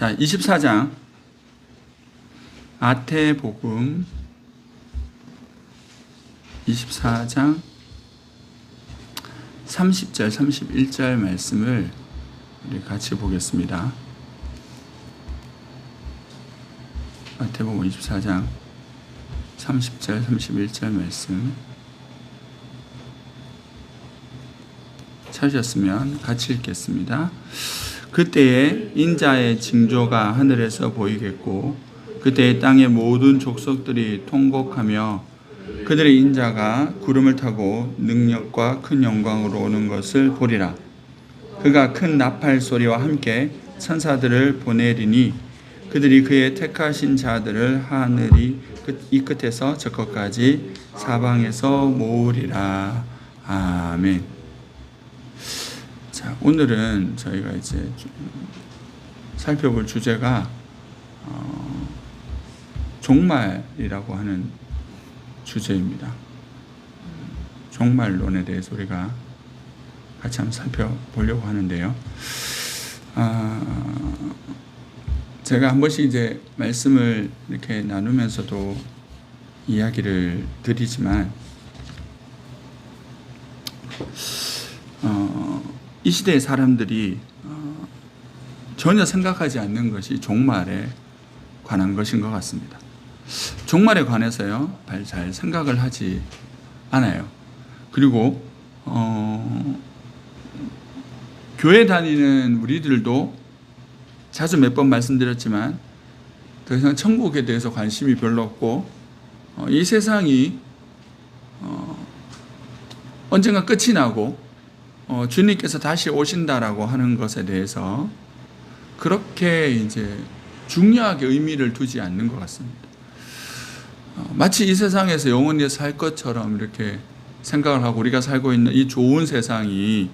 자, 24장 마태복음 24장 30절 31절 말씀을 우리 같이 보겠습니다. 마태복음 24장 30절 31절 말씀 찾으셨으면 같이 읽겠습니다. 그때에 인자의 징조가 하늘에서 보이겠고 그때에 땅의 모든 족속들이 통곡하며 그들의 인자가 구름을 타고 능력과 큰 영광으로 오는 것을 보리라. 그가 큰 나팔 소리와 함께 천사들을 보내리니 그들이 그의 택하신 자들을 하늘이 이 끝에서 저 끝까지 사방에서 모으리라. 아멘. 자, 오늘은 저희가 이제 살펴볼 주제가 종말이라고 하는 주제입니다. 종말론에 대해서 우리가 같이 한번 살펴보려고 하는데요. 제가 한 번씩 이제 말씀을 이렇게 나누면서도 이야기를 드리지만, 이 시대의 사람들이 전혀 생각하지 않는 것이 종말에 관한 것인 것 같습니다. 종말에 관해서요, 잘 생각을 하지 않아요. 그리고 교회 다니는 우리들도 자주 몇 번 말씀드렸지만 더 이상 천국에 대해서 관심이 별로 없고 이 세상이 언젠가 끝이 나고 주님께서 다시 오신다라고 하는 것에 대해서 그렇게 이제 중요하게 의미를 두지 않는 것 같습니다. 마치 이 세상에서 영원히 살 것처럼 이렇게 생각을 하고 우리가 살고 있는 이 좋은 세상이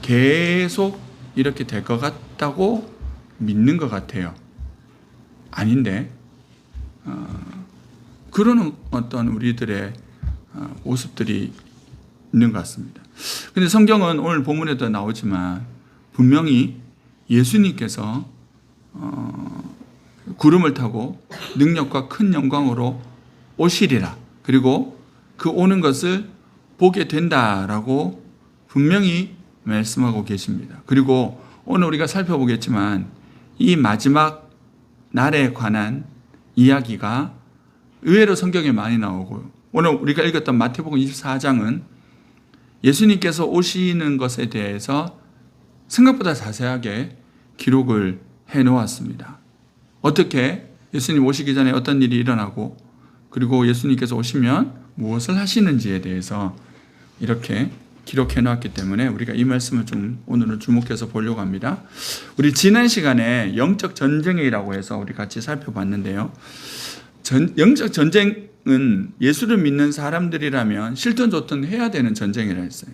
계속 이렇게 될 것 같다고 믿는 것 같아요. 아닌데 그러는 어떤 우리들의 모습들이 있는 것 같습니다. 근데 성경은 오늘 본문에도 나오지만 분명히 예수님께서 구름을 타고 능력과 큰 영광으로 오시리라. 그리고 그 오는 것을 보게 된다라고 분명히 말씀하고 계십니다. 그리고 오늘 우리가 살펴보겠지만 이 마지막 날에 관한 이야기가 의외로 성경에 많이 나오고, 오늘 우리가 읽었던 마태복음 24장은 예수님께서 오시는 것에 대해서 생각보다 자세하게 기록을 해 놓았습니다. 어떻게 예수님 오시기 전에 어떤 일이 일어나고, 그리고 예수님께서 오시면 무엇을 하시는지에 대해서 이렇게 기록해 놓았기 때문에 우리가 이 말씀을 좀 오늘은 주목해서 보려고 합니다. 우리 지난 시간에 영적 전쟁이라고 해서 우리 같이 살펴봤는데요. 영적 전쟁은 예수를 믿는 사람들이라면 싫든 좋든 해야 되는 전쟁이라 했어요.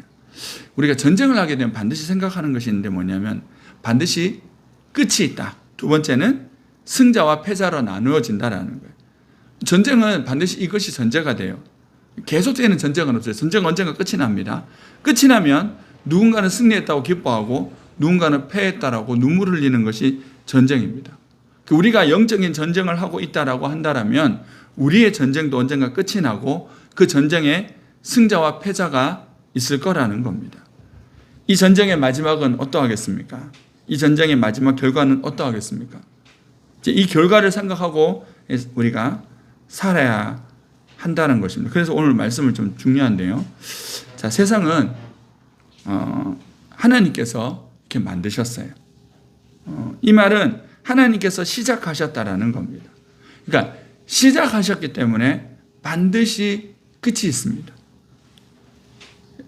우리가 전쟁을 하게 되면 반드시 생각하는 것이 있는데 뭐냐면 반드시 끝이 있다. 두 번째는 승자와 패자로 나누어진다라는 거예요. 전쟁은 반드시 이것이 전제가 돼요. 계속되는 전쟁은 없어요. 전쟁은 언젠가 끝이 납니다. 끝이 나면 누군가는 승리했다고 기뻐하고 누군가는 패했다라고 눈물 흘리는 것이 전쟁입니다. 우리가 영적인 전쟁을 하고 있다라고 한다면 우리의 전쟁도 언젠가 끝이 나고 그 전쟁에 승자와 패자가 있을 거라는 겁니다. 이 전쟁의 마지막은 어떠하겠습니까? 이 전쟁의 마지막 결과는 어떠하겠습니까? 이 결과를 생각하고 우리가 살아야 한다는 것입니다. 그래서 오늘 말씀은 좀 중요한데요. 자, 세상은 하나님께서 이렇게 만드셨어요. 이 말은 하나님께서 시작하셨다라는 겁니다. 그러니까 시작하셨기 때문에 반드시 끝이 있습니다.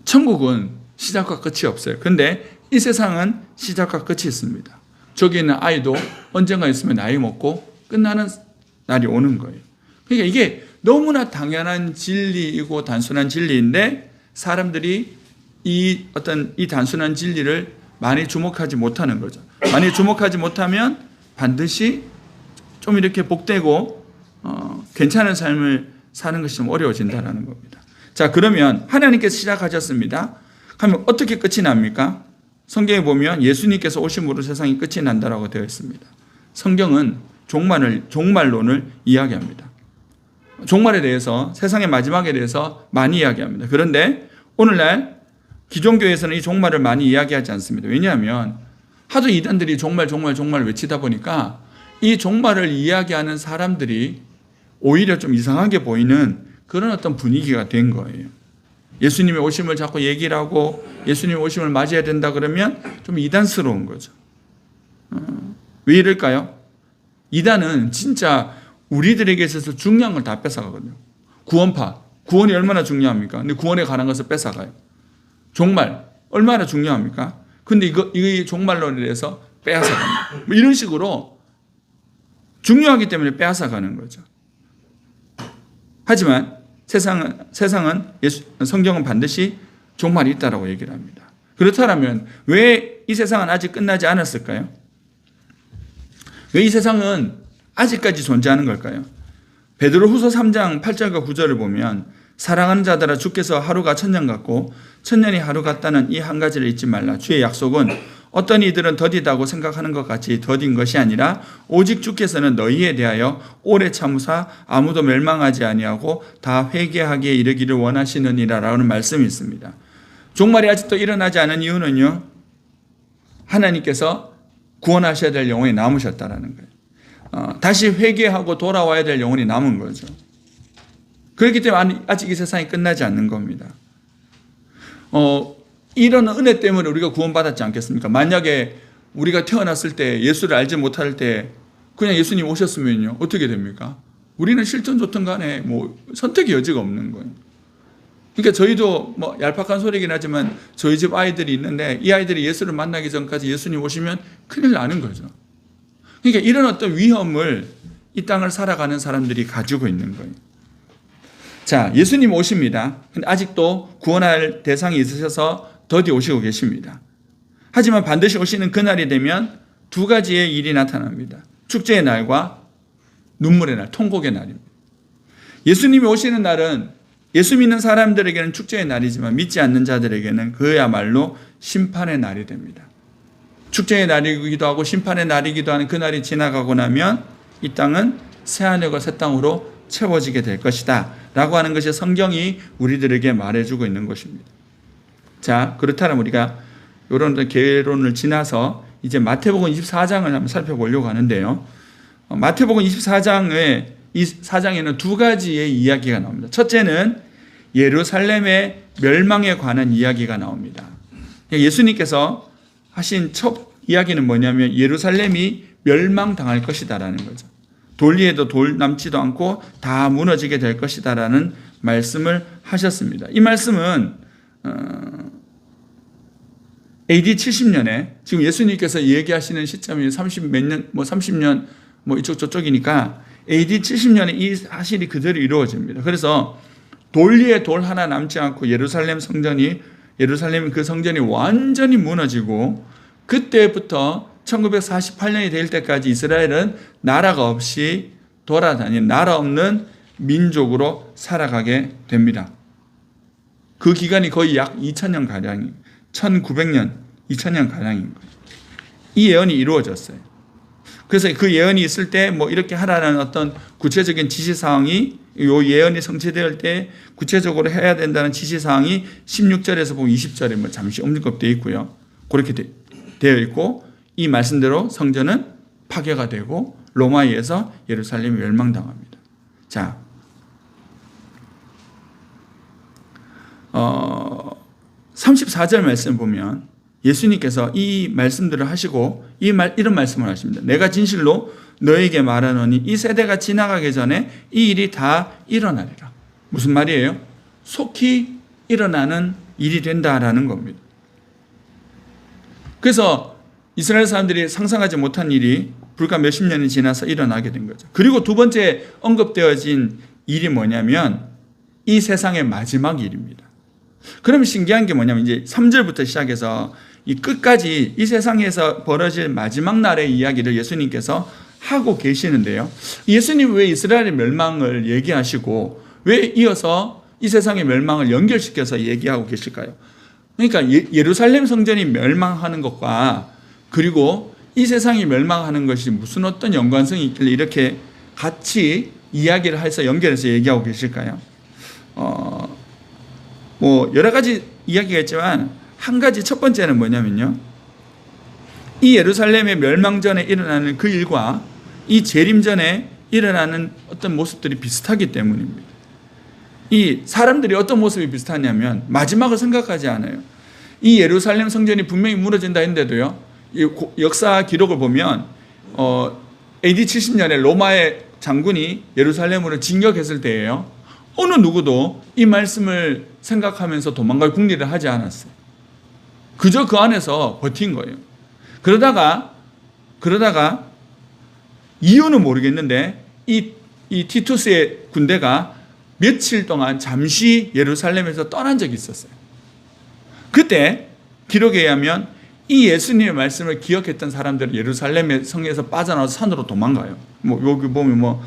천국은 시작과 끝이 없어요. 그런데 이 세상은 시작과 끝이 있습니다. 저기 있는 아이도 언젠가 있으면 나이 먹고 끝나는 날이 오는 거예요. 그러니까 이게 너무나 당연한 진리이고 단순한 진리인데 사람들이 이 단순한 진리를 많이 주목하지 못하는 거죠. 많이 주목하지 못하면 반드시 좀 이렇게 복되고 괜찮은 삶을 사는 것이 좀 어려워진다는 겁니다. 자, 그러면 하나님께서 시작하셨습니다. 그러면 어떻게 끝이 납니까? 성경에 보면 예수님께서 오심으로 세상이 끝이 난다라고 되어 있습니다. 성경은 종말론을 이야기합니다. 종말에 대해서, 세상의 마지막에 대해서 많이 이야기합니다. 그런데 오늘날 기존교회에서는 이 종말을 많이 이야기하지 않습니다. 왜냐하면 하도 이단들이 종말 외치다 보니까 이 종말을 이야기하는 사람들이 오히려 좀 이상하게 보이는 그런 어떤 분위기가 된 거예요. 예수님의 오심을 자꾸 얘기를 하고 예수님의 오심을 맞이해야 된다 그러면 좀 이단스러운 거죠. 왜 이럴까요? 이단은 진짜 우리들에게 있어서 중요한 걸 다 뺏어가거든요. 구원이 얼마나 중요합니까? 근데 구원에 관한 것을 뺏어가요. 종말 얼마나 중요합니까? 근데 이 종말론에 대해서 빼앗아갑니다. 뭐 이런 식으로 중요하기 때문에 빼앗아가는 거죠. 하지만 세상은 성경은 반드시 종말이 있다라고 얘기를 합니다. 그렇다면 왜 이 세상은 아직 끝나지 않았을까요? 왜 이 세상은 아직까지 존재하는 걸까요? 베드로후서 3장 8절과 9절을 보면 사랑하는 자들아 주께서 하루가 천년 같고 천년이 하루 같다는 이 한 가지를 잊지 말라. 주의 약속은 어떤 이들은 더디다고 생각하는 것 같이 더딘 것이 아니라 오직 주께서는 너희에 대하여 오래 참으사 아무도 멸망하지 아니하고 다 회개하기에 이르기를 원하시느니라 라는 말씀이 있습니다. 종말이 아직도 일어나지 않은 이유는요, 하나님께서 구원하셔야 될 영혼이 남으셨다라는 거예요. 다시 회개하고 돌아와야 될 영혼이 남은 거죠. 그렇기 때문에 아직 이 세상이 끝나지 않는 겁니다. 이런 은혜 때문에 우리가 구원받았지 않겠습니까? 만약에 우리가 태어났을 때 예수를 알지 못할 때 그냥 예수님 오셨으면요, 어떻게 됩니까? 우리는 실존 좋든 간에 선택의 여지가 없는 거예요. 그러니까 저희도 얄팍한 소리긴 하지만 저희 집 아이들이 있는데 이 아이들이 예수를 만나기 전까지 예수님 오시면 큰일 나는 거죠. 그러니까 이런 어떤 위험을 이 땅을 살아가는 사람들이 가지고 있는 거예요. 자, 예수님 오십니다. 근데 아직도 구원할 대상이 있으셔서 더디 오시고 계십니다. 하지만 반드시 오시는 그날이 되면 두 가지의 일이 나타납니다. 축제의 날과 눈물의 날, 통곡의 날입니다. 예수님이 오시는 날은 예수 믿는 사람들에게는 축제의 날이지만 믿지 않는 자들에게는 그야말로 심판의 날이 됩니다. 축제의 날이기도 하고 심판의 날이기도 하는 그날이 지나가고 나면 이 땅은 새하늘과 새 땅으로 채워지게 될 것이다 라고 하는 것이 성경이 우리들에게 말해주고 있는 것입니다. 자, 그렇다면 우리가 이런 개론을 지나서 이제 마태복음 24장을 한번 살펴보려고 하는데요. 마태복음 24장에는 두 가지의 이야기가 나옵니다. 첫째는 예루살렘의 멸망에 관한 이야기가 나옵니다. 예수님께서 하신 첫 이야기는 뭐냐면 예루살렘이 멸망당할 것이다라는 거죠. 돌 위에도 돌 남지도 않고 다 무너지게 될 것이다라는 말씀을 하셨습니다. 이 말씀은 AD 70년에 지금 예수님께서 얘기하시는 시점이 30년 이쪽 저쪽이니까 AD 70년에 이 사실이 그대로 이루어집니다. 그래서 돌 위에 돌 하나 남지 않고 예루살렘 그 성전이 완전히 무너지고 그때부터 1948년이 될 때까지 이스라엘은 나라가 없이 돌아다니는 나라 없는 민족으로 살아가게 됩니다. 그 기간이 거의 약 2000년 가량이 1900년, 2000년 가량인 거예요. 이 예언이 이루어졌어요. 그래서 그 예언이 있을 때 이렇게 하라는 어떤 구체적인 지시사항이 이 예언이 성취될 때 구체적으로 해야 된다는 지시사항이 16절에서 보면 20절에 잠시 언급되어 있고요. 그렇게 되어 있고 이 말씀대로 성전은 파괴가 되고 로마에 의해서 예루살렘이 멸망당합니다. 자, 34절 말씀 보면 예수님께서 이 말씀들을 하시고 이런 말씀을 하십니다. 내가 진실로 너에게 말하노니 이 세대가 지나가기 전에 이 일이 다 일어나리라. 무슨 말이에요? 속히 일어나는 일이 된다라는 겁니다. 그래서 이스라엘 사람들이 상상하지 못한 일이 불과 몇십 년이 지나서 일어나게 된 거죠. 그리고 두 번째 언급되어진 일이 뭐냐면 이 세상의 마지막 일입니다. 그러면 신기한 게 뭐냐면 이제 3절부터 시작해서 이 끝까지 이 세상에서 벌어질 마지막 날의 이야기를 예수님께서 하고 계시는데요. 예수님 왜 이스라엘의 멸망을 얘기하시고 왜 이어서 이 세상의 멸망을 연결시켜서 얘기하고 계실까요? 그러니까 예루살렘 성전이 멸망하는 것과 그리고 이 세상이 멸망하는 것이 무슨 어떤 연관성이 있길래 이렇게 같이 이야기를 해서 연결해서 얘기하고 계실까요? 뭐 여러 가지 이야기가 있지만 한 가지 첫 번째는 뭐냐면요. 이 예루살렘의 멸망 전에 일어나는 그 일과 이 재림 전에 일어나는 어떤 모습들이 비슷하기 때문입니다. 이 사람들이 어떤 모습이 비슷하냐면 마지막을 생각하지 않아요. 이 예루살렘 성전이 분명히 무너진다 했는데도요. 이 역사 기록을 보면 AD 70년에 로마의 장군이 예루살렘으로 진격했을 때예요. 어느 누구도 이 말씀을 생각하면서 도망갈 궁리를 하지 않았어요. 그저 그 안에서 버틴 거예요. 그러다가 이유는 모르겠는데 이 티투스의 군대가 며칠 동안 잠시 예루살렘에서 떠난 적이 있었어요. 그때 기록에 의하면 이 예수님의 말씀을 기억했던 사람들은 예루살렘의 성에서 빠져나와서 산으로 도망가요. 여기 보면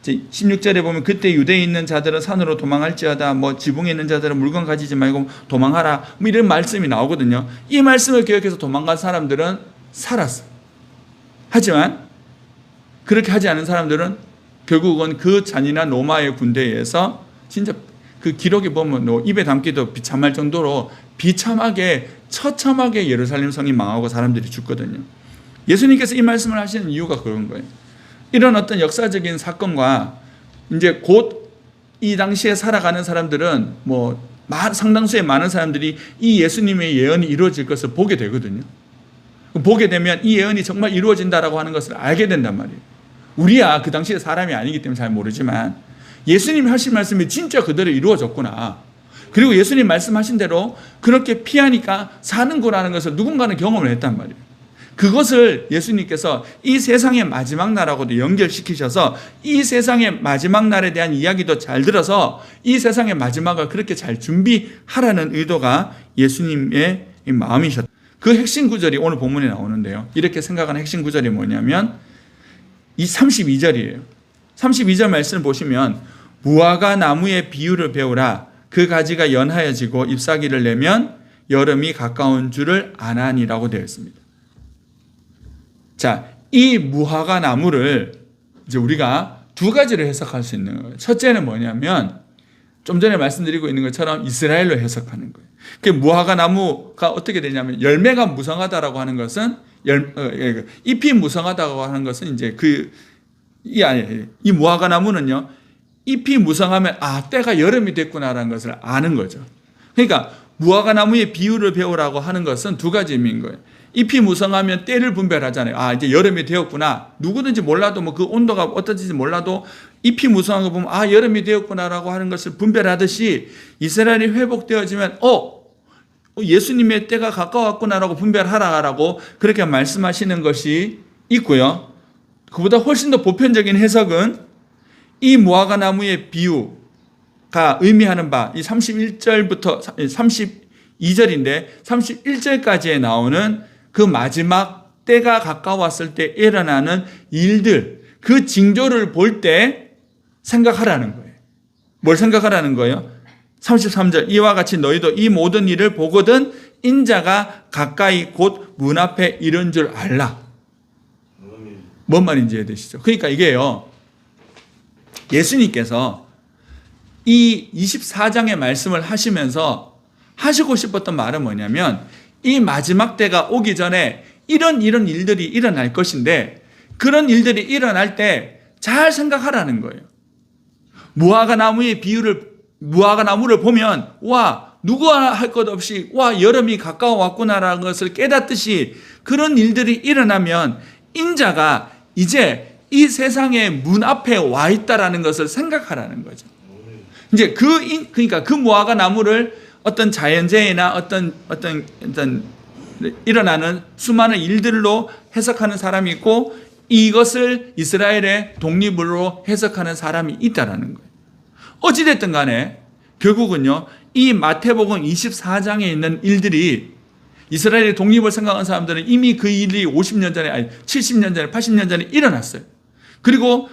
16절에 보면 그때 유대에 있는 자들은 산으로 도망할지어다 지붕에 있는 자들은 물건 가지지 말고 도망하라 이런 말씀이 나오거든요. 이 말씀을 기억해서 도망간 사람들은 살았어요. 하지만 그렇게 하지 않은 사람들은 결국은 그 잔인한 로마의 군대에서 진짜 그 기록에 보면 입에 담기도 비참할 정도로 비참하게 처참하게 예루살렘 성이 망하고 사람들이 죽거든요. 예수님께서 이 말씀을 하시는 이유가 그런 거예요. 이런 어떤 역사적인 사건과 이제 곧 이 당시에 살아가는 사람들은 상당수의 많은 사람들이 이 예수님의 예언이 이루어질 것을 보게 되거든요. 보게 되면 이 예언이 정말 이루어진다라고 하는 것을 알게 된단 말이에요. 우리야 그 당시에 사람이 아니기 때문에 잘 모르지만 예수님이 하신 말씀이 진짜 그대로 이루어졌구나. 그리고 예수님 말씀하신 대로 그렇게 피하니까 사는구나라는 것을 누군가는 경험을 했단 말이에요. 그것을 예수님께서 이 세상의 마지막 날하고도 연결시키셔서 이 세상의 마지막 날에 대한 이야기도 잘 들어서 이 세상의 마지막을 그렇게 잘 준비하라는 의도가 예수님의 마음이셨다. 그 핵심 구절이 오늘 본문에 나오는데요. 이렇게 생각하는 핵심 구절이 뭐냐면 이 32절이에요. 32절 말씀을 보시면 무화과 나무의 비유를 배우라. 그 가지가 연하여지고 잎사귀를 내면 여름이 가까운 줄을 아나니라고 되어 있습니다. 자, 이 무화과 나무를 이제 우리가 두 가지로 해석할 수 있는 거예요. 첫째는 뭐냐면 좀 전에 말씀드리고 있는 것처럼 이스라엘로 해석하는 거예요. 그 무화과 나무가 어떻게 되냐면 열매가 무성하다라고 하는 것은 잎이 무성하다고 하는 것은 이제 이 무화과 나무는요. 잎이 무성하면 때가 여름이 됐구나라는 것을 아는 거죠. 그러니까 무화과 나무의 비유를 배우라고 하는 것은 두 가지 의미인 거예요. 잎이 무성하면 때를 분별하잖아요. 이제 여름이 되었구나. 누구든지 몰라도 그 온도가 어떤지 몰라도 잎이 무성한 거 보면 여름이 되었구나라고 하는 것을 분별하듯이 이스라엘이 회복되어지면 예수님의 때가 가까웠구나라고 분별하라고 그렇게 말씀하시는 것이 있고요. 그보다 훨씬 더 보편적인 해석은 이 무화과 나무의 비유가 의미하는 바 이 31절부터 32절인데 31절까지에 나오는 그 마지막 때가 가까웠을 때 일어나는 일들, 그 징조를 볼 때 생각하라는 거예요. 뭘 생각하라는 거예요? 33절 이와 같이 너희도 이 모든 일을 보거든 인자가 가까이 곧 문 앞에 이른 줄 알라. 뭔 말인지 이해되시죠? 그러니까 이게요. 예수님께서 이 24장의 말씀을 하시면서 하시고 싶었던 말은 뭐냐면 이 마지막 때가 오기 전에 이런 일들이 일어날 것인데 그런 일들이 일어날 때 잘 생각하라는 거예요. 무화과 나무를 보면 누구와 할 것 없이 여름이 가까워 왔구나라는 것을 깨닫듯이 그런 일들이 일어나면 인자가 이제 이 세상의 문 앞에 와 있다라는 것을 생각하라는 거죠. 이제 그러니까 그 무화과 나무를 어떤 자연재해나 어떤 일어나는 수많은 일들로 해석하는 사람이 있고 이것을 이스라엘의 독립으로 해석하는 사람이 있다라는 거예요. 어찌됐든 간에 결국은요, 이 마태복음 24장에 있는 일들이 이스라엘의 독립을 생각하는 사람들은 이미 그 일이 50년 전에, 70년 전에, 80년 전에 일어났어요. 그리고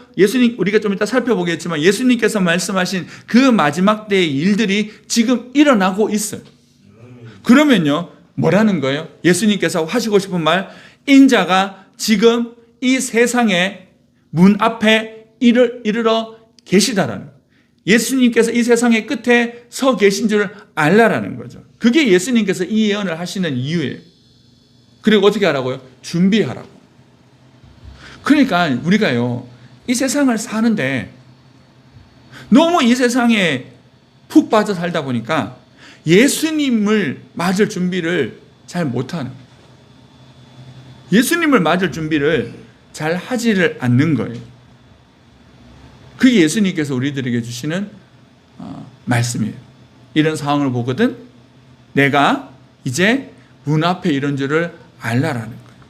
우리가 좀 이따 살펴보겠지만 예수님께서 말씀하신 그 마지막 때의 일들이 지금 일어나고 있어요. 그러면요, 뭐라는 거예요? 예수님께서 하시고 싶은 말, 인자가 지금 이 세상의 문 앞에 이르러 계시다라는 거예요. 예수님께서 이 세상의 끝에 서 계신 줄 알라라는 거죠. 그게 예수님께서 이 예언을 하시는 이유예요. 그리고 어떻게 하라고요? 준비하라고. 그러니까 우리가요, 이 세상을 사는데 너무 이 세상에 푹 빠져 살다 보니까 예수님을 맞을 준비를 잘 못하는 거예요. 예수님을 맞을 준비를 잘 하지를 않는 거예요. 그게 예수님께서 우리들에게 주시는 말씀이에요. 이런 상황을 보거든 내가 이제 문 앞에 이런 줄을 알라라는 거예요.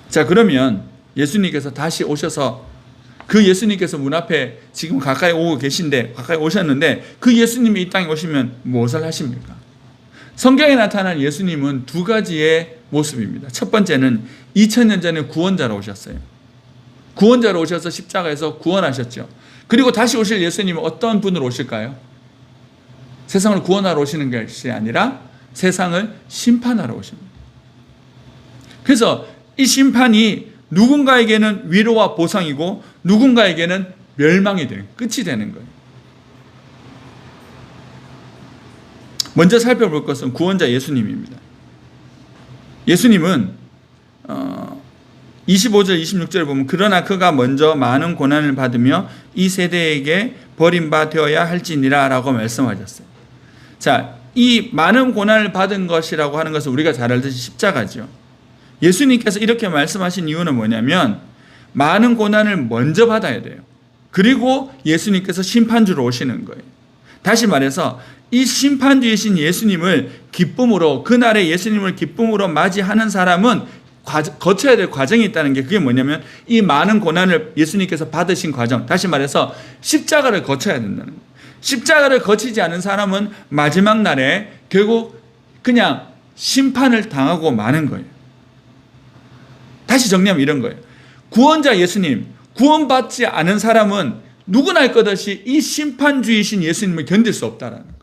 자, 그러면 예수님께서 다시 오셔서 그 예수님께서 문 앞에 지금 가까이 오고 계신데, 가까이 오셨는데 그 예수님이 이 땅에 오시면 무엇을 하십니까? 성경에 나타난 예수님은 두 가지의 모습입니다. 첫 번째는 2000년 전에 구원자로 오셨어요. 구원자로 오셔서 십자가에서 구원하셨죠. 그리고 다시 오실 예수님은 어떤 분으로 오실까요? 세상을 구원하러 오시는 것이 아니라 세상을 심판하러 오십니다. 그래서 이 심판이 누군가에게는 위로와 보상이고 누군가에게는 멸망이 되는, 끝이 되는 거예요. 먼저 살펴볼 것은 구원자 예수님입니다. 예수님은 25절 26절을 보면 그러나 그가 먼저 많은 고난을 받으며 이 세대에게 버림받아야 할지니라 라고 말씀하셨어요. 자, 이 많은 고난을 받은 것이라고 하는 것은 우리가 잘 알듯이 십자가죠. 예수님께서 이렇게 말씀하신 이유는 뭐냐면 많은 고난을 먼저 받아야 돼요. 그리고 예수님께서 심판주로 오시는 거예요. 다시 말해서 이 심판주이신 예수님을 기쁨으로, 그날의 예수님을 기쁨으로 맞이하는 사람은 거쳐야 될 과정이 있다는 게, 그게 뭐냐면 이 많은 고난을 예수님께서 받으신 과정, 다시 말해서 십자가를 거쳐야 된다는 거예요. 십자가를 거치지 않은 사람은 마지막 날에 결국 그냥 심판을 당하고 마는 거예요. 다시 정리하면 이런 거예요. 구원자 예수님, 구원받지 않은 사람은 누구나 할 것 없이 이 심판주이신 예수님을 견딜 수 없다라는 거예요.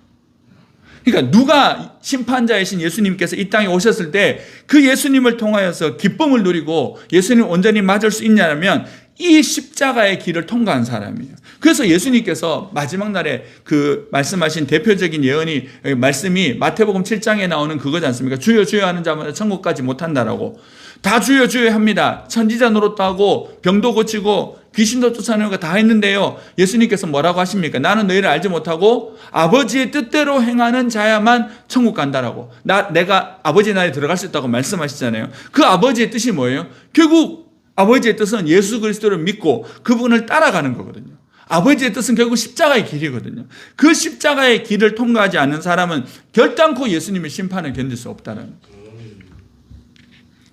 그러니까 누가 심판자이신 예수님께서 이 땅에 오셨을 때 그 예수님을 통하여서 기쁨을 누리고 예수님을 온전히 맞을 수 있냐면 이 십자가의 길을 통과한 사람이에요. 그래서 예수님께서 마지막 날에 그 말씀하신 대표적인 예언이, 말씀이 마태복음 7장에 나오는 그거지 않습니까? 주여 주여 하는 자마다 천국까지 못한다라고. 다 주여 주여 합니다. 천지자 노릇도 하고 병도 고치고 귀신도 쫓아내고 다 했는데요, 예수님께서 뭐라고 하십니까? 나는 너희를 알지 못하고 아버지의 뜻대로 행하는 자야만 천국 간다라고. 내가 아버지 나라에 들어갈 수 있다고 말씀하시잖아요. 그 아버지의 뜻이 뭐예요? 결국 아버지의 뜻은 예수 그리스도를 믿고 그분을 따라가는 거거든요. 아버지의 뜻은 결국 십자가의 길이거든요. 그 십자가의 길을 통과하지 않는 사람은 결단코 예수님의 심판을 견딜 수 없다는 거예요.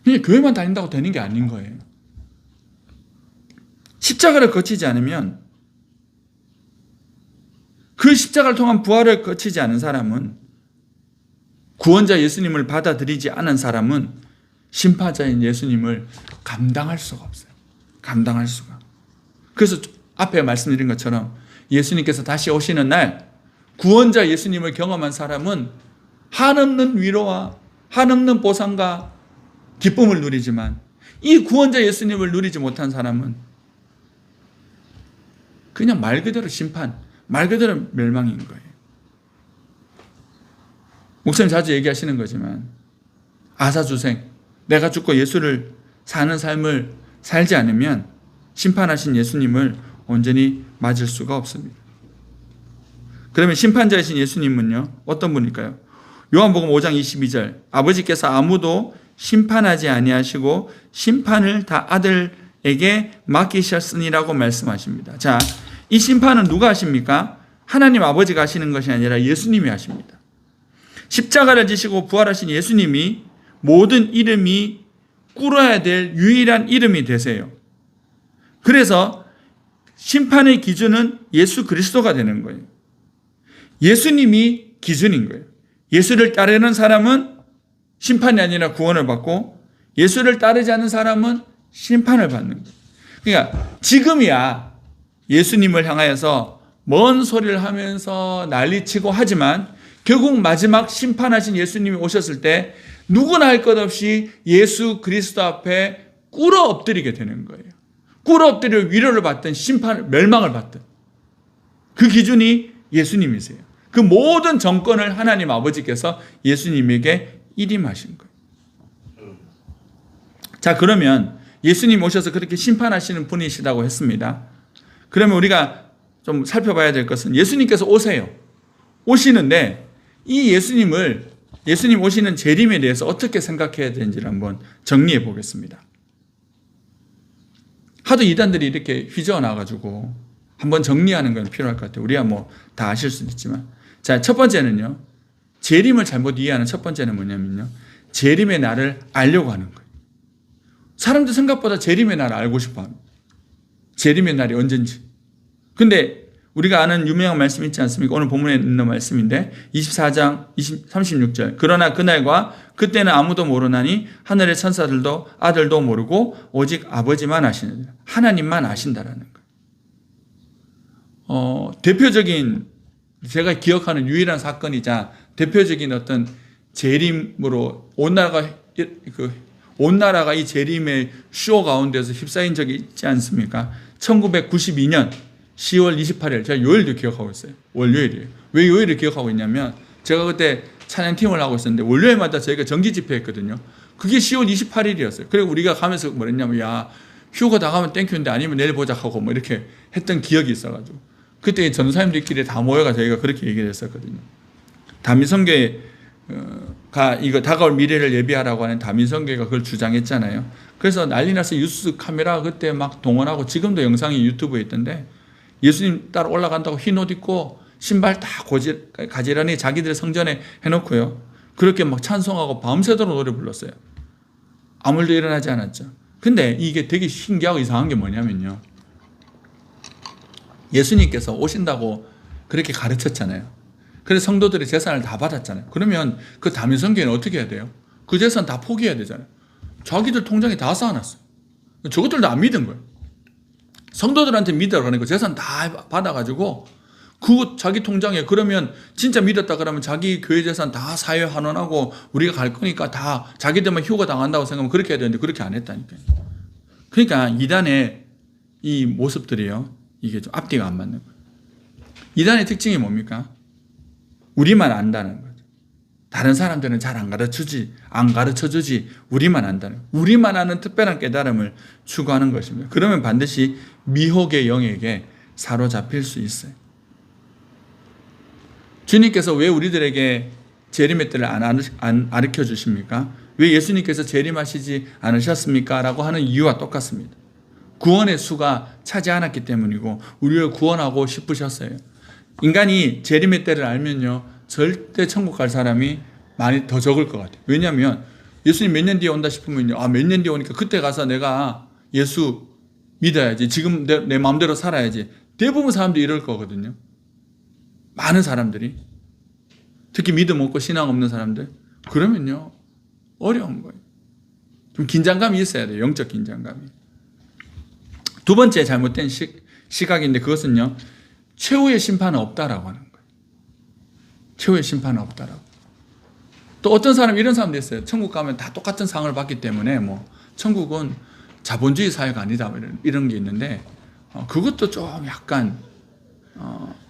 그냥 교회만 다닌다고 되는 게 아닌 거예요. 십자가를 거치지 않으면, 그 십자가를 통한 부활을 거치지 않은 사람은, 구원자 예수님을 받아들이지 않은 사람은 심판자인 예수님을 감당할 수가 없어요. 감당할 수가. 그래서 앞에 말씀드린 것처럼 예수님께서 다시 오시는 날 구원자 예수님을 경험한 사람은 한없는 위로와 한없는 보상과 기쁨을 누리지만, 이 구원자 예수님을 누리지 못한 사람은 그냥 말 그대로 심판, 말 그대로 멸망인 거예요. 목사님 자주 얘기하시는 거지만 아사주생, 내가 죽고 예수를 사는 삶을 살지 않으면 심판하신 예수님을 온전히 맞을 수가 없습니다. 그러면 심판자이신 예수님은요, 어떤 분일까요? 요한복음 5장 22절, 아버지께서 아무도 심판하지 아니하시고 심판을 다 아들에게 맡기셨으니라고 말씀하십니다. 자, 이 심판은 누가 하십니까? 하나님 아버지가 하시는 것이 아니라 예수님이 하십니다. 십자가를 지시고 부활하신 예수님이 모든 이름이 꿇어야 될 유일한 이름이 되세요. 그래서 심판의 기준은 예수 그리스도가 되는 거예요. 예수님이 기준인 거예요. 예수를 따르는 사람은 심판이 아니라 구원을 받고, 예수를 따르지 않는 사람은 심판을 받는 거예요. 그러니까 지금이야 예수님을 향하여서 먼 소리를 하면서 난리치고 하지만 결국 마지막 심판하신 예수님이 오셨을 때 누구나 할 것 없이 예수 그리스도 앞에 꿇어 엎드리게 되는 거예요. 꿇어 엎드려 위로를 받든 멸망을 받든 그 기준이 예수님이세요. 그 모든 정권을 하나님 아버지께서 예수님에게 일임하신 거예요. 자, 그러면 예수님 오셔서 그렇게 심판하시는 분이시라고 했습니다. 그러면 우리가 좀 살펴봐야 될 것은 예수님께서 오세요. 오시는데 이 예수님 오시는 재림에 대해서 어떻게 생각해야 되는지를 한번 정리해 보겠습니다. 하도 이단들이 이렇게 휘저어놔가지고 한번 정리하는 건 필요할 것 같아요. 우리가 뭐 다 아실 수도 있지만. 자, 첫 번째는요. 재림을 잘못 이해하는 첫 번째는 뭐냐면요. 재림의 날을 알려고 하는 거예요. 사람들 생각보다 재림의 날을 알고 싶어 합니다. 재림의 날이 언젠지. 근데 우리가 아는 유명한 말씀 있지 않습니까? 오늘 본문에 있는 말씀인데 24장 36절. 그러나 그날과 그때는 아무도 모르나니 하늘의 천사들도 아들도 모르고 오직 아버지만 아시느니라. 하나님만 아신다라는 거예요. 대표적인 제가 기억하는 유일한 사건이자 대표적인 어떤 재림으로 온 나라가 이 재림의 쇼 가운데서 휩싸인 적이 있지 않습니까? 1992년 10월 28일 제가 요일도 기억하고 있어요. 월요일이에요. 왜 요일을 기억하고 있냐면 제가 그때 찬양팀을 하고 있었는데 월요일마다 저희가 정기 집회했거든요. 그게 10월 28일이었어요. 그리고 우리가 가면서 뭐랬냐면 야 휴가 다 가면 땡큐인데 아니면 내일 보자 하고 뭐 이렇게 했던 기억이 있어가지고 그때 전사님들끼리 다 모여가 저희가 그렇게 얘기를 했었거든요. 다민성교회가 이거 다가올 미래를 예비하라고 하는 다민성교회가 그걸 주장했잖아요. 그래서 난리 나서 뉴스 카메라 그때 막 동원하고 지금도 영상이 유튜브에 있던데 예수님 따라 올라간다고 흰 옷 입고 신발 다 가지런히 자기들 성전에 해놓고요. 그렇게 막 찬송하고 밤새도록 노래 불렀어요. 아무 일도 일어나지 않았죠. 근데 이게 되게 신기하고 이상한 게 뭐냐면요. 예수님께서 오신다고 그렇게 가르쳤잖아요. 그래서 성도들이 재산을 다 받았잖아요. 그러면 그 다민성교회는 어떻게 해야 돼요? 그 재산 다 포기해야 되잖아요. 자기들 통장에 다 쌓아놨어요. 저것들도 안 믿은 거예요. 성도들한테 믿으라고 하니까 재산 다 받아가지고 그 자기 통장에 그러면 진짜 믿었다 그러면 자기 교회 재산 다 사회 환원하고 우리가 갈 거니까 다 자기들만 휴가 당한다고 생각하면 그렇게 해야 되는데 그렇게 안 했다니까요. 그러니까 이단의 이 모습들이요. 이게 좀 앞뒤가 안 맞는 거예요. 이단의 특징이 뭡니까? 우리만 안다는 거죠. 다른 사람들은 잘 안 가르쳐주지 우리만 안다는 거예요. 우리만 아는 특별한 깨달음을 추구하는 것입니다. 그러면 반드시 미혹의 영에게 사로잡힐 수 있어요. 주님께서 왜 우리들에게 재림의 때를 안 가르쳐 주십니까? 왜 예수님께서 재림하시지 않으셨습니까? 라고 하는 이유와 똑같습니다. 구원의 수가 차지 않았기 때문이고 우리를 구원하고 싶으셨어요. 인간이 재림의 때를 알면요 절대 천국 갈 사람이 많이 더 적을 것 같아요. 왜냐하면 예수님 몇 년 뒤에 온다 싶으면요 몇 년 뒤에 오니까 그때 가서 내가 예수 믿어야지 지금 내 마음대로 살아야지 대부분 사람들이 이럴 거거든요. 많은 사람들이 특히 믿음 없고 신앙 없는 사람들 그러면요 어려운 거예요. 좀 긴장감이 있어야 돼요. 영적 긴장감이. 두 번째 잘못된 시각인데 그것은요. 최후의 심판은 없다라고 하는 거예요. 최후의 심판은 없다라고. 또 어떤 사람 이런 사람도 있어요. 천국 가면 다 똑같은 상을 받기 때문에 뭐 천국은 자본주의 사회가 아니다 이런 게 있는데 그것도 좀 약간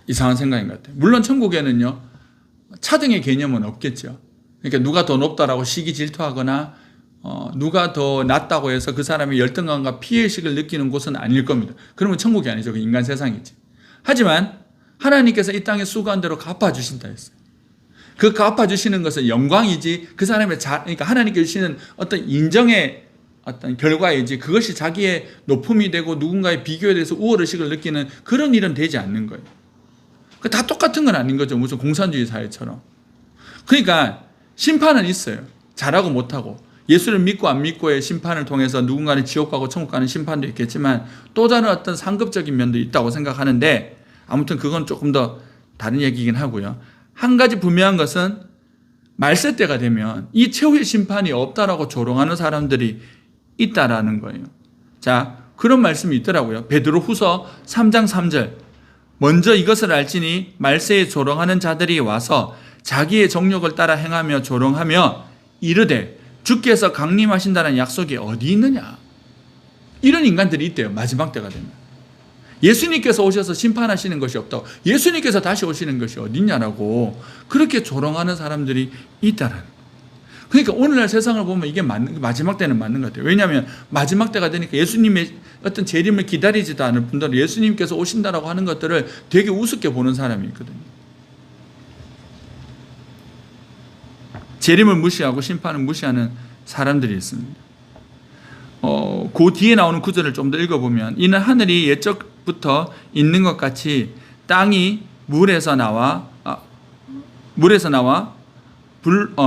이상한 생각인 것 같아요. 물론 천국에는요. 차등의 개념은 없겠죠. 그러니까 누가 더 높다라고 시기 질투하거나 누가 더 낫다고 해서 그 사람이 열등감과 피해의식을 느끼는 곳은 아닐 겁니다. 그러면 천국이 아니죠. 그 인간 세상이지. 하지만 하나님께서 이 땅에 수고한 대로 갚아주신다 했어요. 그 갚아주시는 것은 영광이지 그 사람의 그러니까 하나님께 주시는 어떤 인정의 어떤 결과이지 그것이 자기의 높음이 되고 누군가의 비교에 대해서 우월의식을 느끼는 그런 일은 되지 않는 거예요. 다 똑같은 건 아닌 거죠. 무슨 공산주의 사회처럼. 그러니까 심판은 있어요. 잘하고 못하고. 예수를 믿고 안 믿고의 심판을 통해서 누군가는 지옥 가고 천국 가는 심판도 있겠지만 또 다른 어떤 상급적인 면도 있다고 생각하는데 아무튼 그건 조금 더 다른 얘기이긴 하고요. 한 가지 분명한 것은 말세 때가 되면 이 최후의 심판이 없다라고 조롱하는 사람들이 있다라는 거예요. 자, 그런 말씀이 있더라고요. 베드로후서 3장 3절. 먼저 이것을 알지니 말세에 조롱하는 자들이 와서 자기의 정욕을 따라 행하며 조롱하며 이르되 주께서 강림하신다는 약속이 어디 있느냐. 이런 인간들이 있대요. 마지막 때가 되면. 예수님께서 오셔서 심판하시는 것이 없다고, 예수님께서 다시 오시는 것이 어디 있냐라고 그렇게 조롱하는 사람들이 있다라는 거예요. 그러니까 오늘날 세상을 보면 이게 마지막 때는 맞는 것 같아요. 왜냐하면 마지막 때가 되니까 예수님의 어떤 재림을 기다리지도 않을 뿐더러 예수님께서 오신다라고 하는 것들을 되게 우습게 보는 사람이 있거든요. 재림을 무시하고 심판을 무시하는 사람들이 있습니다. 그 뒤에 나오는 구절을 좀 더 읽어보면 이는 하늘이 옛적부터 있는 것 같이 땅이 물에서 나와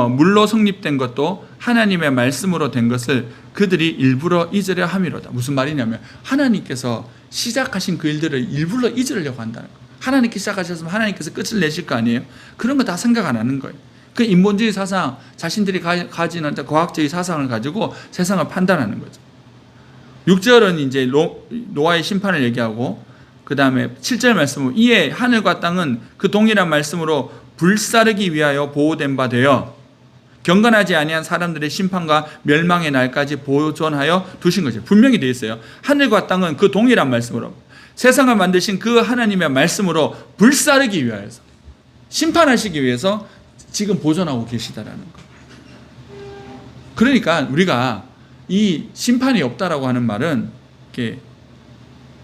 물로 성립된 것도 하나님의 말씀으로 된 것을 그들이 일부러 잊으려 함이로다. 무슨 말이냐면 하나님께서 시작하신 그 일들을 일부러 잊으려고 한다는 거예요. 하나님께 시작하셨으면 하나님께서 끝을 내실 거 아니에요. 그런 거 다 생각 안 하는 거예요. 그 인본주의 사상, 자신들이 가지는 과학적인 사상을 가지고 세상을 판단하는 거죠. 6절은 이제 노아의 심판을 얘기하고, 그 다음에 7절 말씀은 이에 하늘과 땅은 그 동일한 말씀으로 불사르기 위하여 보호된 바 되어 경건하지 아니한 사람들의 심판과 멸망의 날까지 보존하여 두신 거죠. 분명히 되어 있어요. 하늘과 땅은 그 동일한 말씀으로, 세상을 만드신 그 하나님의 말씀으로 불사르기 위하여서, 심판하시기 위해서 지금 보존하고 계시다라는 거. 그러니까 우리가 이 심판이 없다라고 하는 말은 이렇게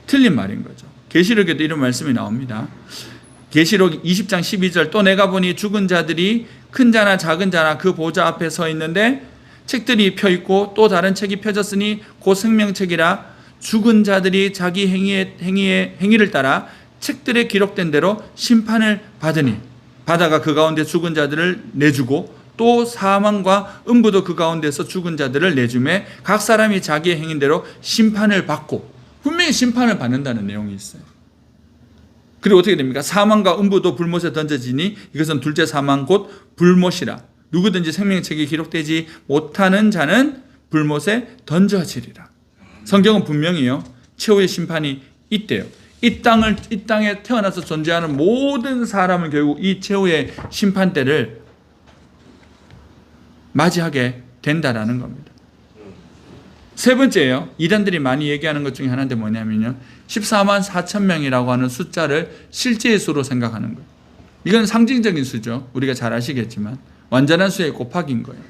틀린 말인 거죠. 계시록에도 이런 말씀이 나옵니다. 계시록 20장 12절 또 내가 보니 죽은 자들이 큰 자나 작은 자나 그 보좌 앞에 서 있는데 책들이 펴 있고 또 다른 책이 펴졌으니 곧 생명책이라 죽은 자들이 자기 행위를 따라 책들에 기록된 대로 심판을 받으니 바다가 그 가운데 죽은 자들을 내주고 또 사망과 음부도 그 가운데서 죽은 자들을 내주매 각 사람이 자기의 행위대로 심판을 받고, 분명히 심판을 받는다는 내용이 있어요. 그리고 어떻게 됩니까? 사망과 음부도 불못에 던져지니 이것은 둘째 사망 곧 불못이라. 누구든지 생명책에 기록되지 못하는 자는 불못에 던져지리라. 성경은 분명히요, 최후의 심판이 있대요. 이 땅에 태어나서 존재하는 모든 사람은 결국 이 최후의 심판 때를 맞이하게 된다라는 겁니다. 세 번째예요. 이단들이 많이 얘기하는 것 중에 하나인데 뭐냐면요, 14만 4천 명이라고 하는 숫자를 실제의 수로 생각하는 거예요. 이건 상징적인 수죠. 우리가 잘 아시겠지만 완전한 수의 곱하기인 거예요.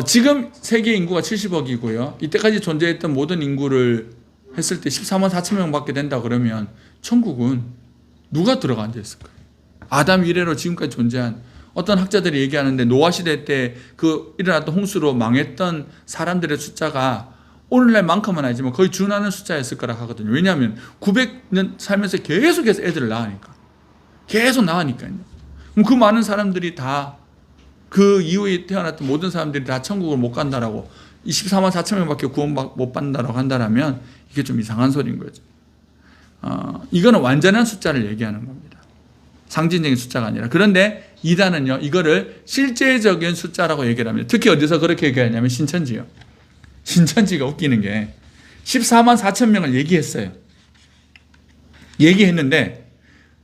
지금 세계 인구가 70억이고요. 이때까지 존재했던 모든 인구를 했을 때 14만 4천 명밖에 된다 그러면 천국은 누가 들어가 앉아있을까요? 아담 이래로 지금까지 존재한, 어떤 학자들이 얘기하는데 노아 시대 때 그 일어났던 홍수로 망했던 사람들의 숫자가 오늘날만큼은 아니지만 거의 준하는 숫자였을 거라 하거든요. 왜냐하면 900년 살면서 계속해서 애들을 낳으니까. 계속 낳으니까요. 그럼 그 많은 사람들이 다 그 이후에 태어났던 모든 사람들이 다 천국을 못 간다라고, 24만 4천 명밖에 구원 못 받는다라고 한다면 이게 좀 이상한 소리인 거죠. 이거는 완전한 숫자를 얘기하는 겁니다. 상징적인 숫자가 아니라. 그런데 이단은요, 이거를 실제적인 숫자라고 얘기를 합니다. 특히 어디서 그렇게 얘기하냐면 신천지요. 신천지가 웃기는 게 14만 4천 명을 얘기했어요. 얘기했는데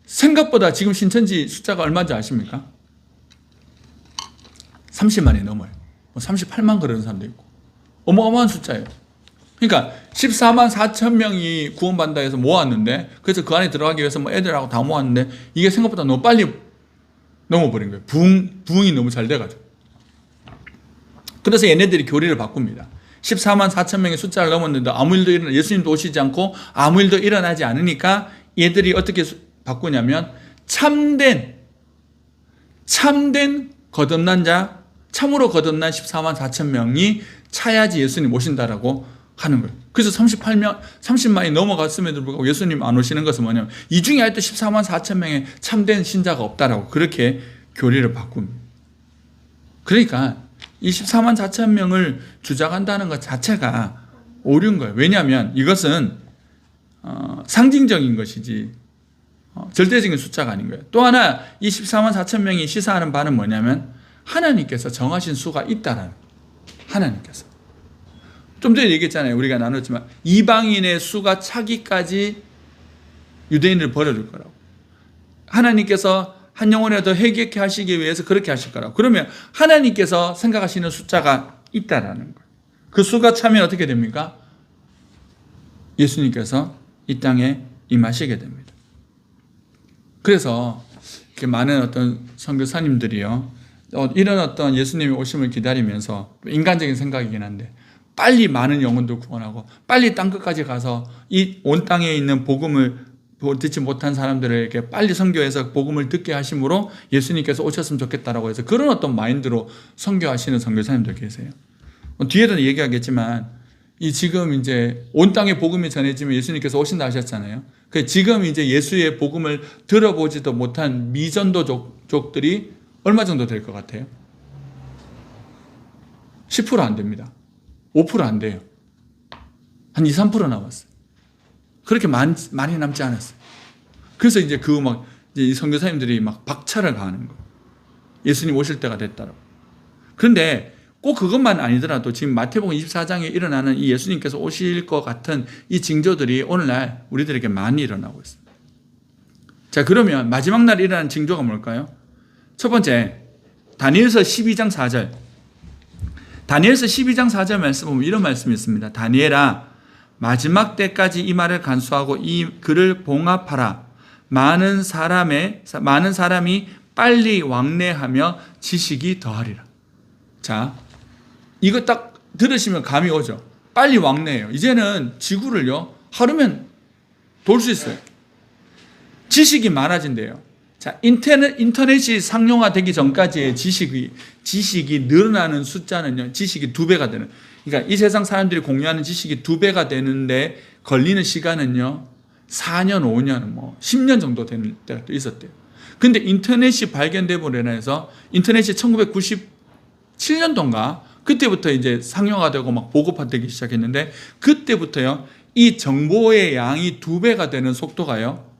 생각보다 지금 신천지 숫자가 얼마인지 아십니까? 30만이 넘어요. 38만 그러는 사람도 있고. 어마어마한 숫자예요. 그러니까 14만 4천 명이 구원받는다 해서 모았는데, 그래서 그 안에 들어가기 위해서 애들하고 다 모았는데 이게 생각보다 너무 빨리 넘어버린 거예요. 부흥이 너무 잘 돼가지고. 그래서 얘네들이 교리를 바꿉니다. 14만 4천 명의 숫자를 넘었는데 아무 일도 예수님도 오시지 않고 아무 일도 일어나지 않으니까 얘들이 어떻게 바꾸냐면 참된 거듭난 자, 참으로 거듭난 14만 4천 명이 차야지 예수님 오신다라고 하는 거예요. 그래서 30만이 넘어갔음에도 불구하고 예수님 안 오시는 것은 뭐냐면 이 중에 하여튼 14만 4천 명의 참된 신자가 없다라고 그렇게 교리를 바꿉니다. 그러니까 이 14만 4천 명을 주장한다는 것 자체가 오류인 거예요. 왜냐하면 이것은 상징적인 것이지 절대적인 숫자가 아닌 거예요. 또 하나 이 14만 4천 명이 시사하는 바는 뭐냐면 하나님께서 정하신 수가 있다라는, 하나님께서. 좀 전에 얘기했잖아요. 우리가 나눴지만 이방인의 수가 차기까지 유대인을 버려줄 거라고. 하나님께서 한 영혼이라도 회개케 하시기 위해서 그렇게 하실 거라고. 그러면 하나님께서 생각하시는 숫자가 있다라는 거예요. 그 수가 차면 어떻게 됩니까? 예수님께서 이 땅에 임하시게 됩니다. 그래서 이렇게 많은 어떤 선교사님들이요, 이런 어떤 예수님의 오심을 기다리면서, 인간적인 생각이긴 한데, 빨리 많은 영혼들 구원하고 빨리 땅끝까지 가서 이 온 땅에 있는 복음을 듣지 못한 사람들에게 빨리 선교해서 복음을 듣게 하심으로 예수님께서 오셨으면 좋겠다라고 해서 그런 어떤 마인드로 선교하시는 선교사님들 계세요. 뒤에도 얘기하겠지만 이 지금 이제 온 땅에 복음이 전해지면 예수님께서 오신다 하셨잖아요. 지금 이제 예수의 복음을 들어보지도 못한 미전도족들이 얼마 정도 될 것 같아요? 10% 안 됩니다. 5% 안 돼요. 한 2, 3% 남았어요. 그렇게 많이 남지 않았어요. 그래서 이제 이제 이 선교사님들이 막 박차를 가하는 거예요. 예수님 오실 때가 됐다라고. 그런데 꼭 그것만 아니더라도 지금 마태복음 24장에 일어나는 이 예수님께서 오실 것 같은 이 징조들이 오늘날 우리들에게 많이 일어나고 있습니다. 자, 그러면 마지막 날 일어나는 징조가 뭘까요? 첫 번째, 다니엘서 12장 4절. 다니엘서 12장 4절 말씀 보면 이런 말씀이 있습니다. 다니엘아, 마지막 때까지 이 말을 간수하고 이 글을 봉합하라. 많은 사람이 빨리 왕래하며 지식이 더하리라. 자, 이거 딱 들으시면 감이 오죠. 빨리 왕래해요. 이제는 지구를요, 하루면 돌 수 있어요. 지식이 많아진대요. 자, 인터넷이 상용화되기 전까지의 지식이 늘어나는 숫자는요, 지식이 2배가 되는. 그러니까 이 세상 사람들이 공유하는 지식이 2배가 되는데 걸리는 시간은요, 4년, 5년, 10년 정도 되는 때가 또 있었대요. 근데 인터넷이 발견되므로 인해서 인터넷이 1997년도인가 그때부터 이제 상용화되고 막 보급화되기 시작했는데 그때부터요, 이 정보의 양이 2배가 되는 속도가요,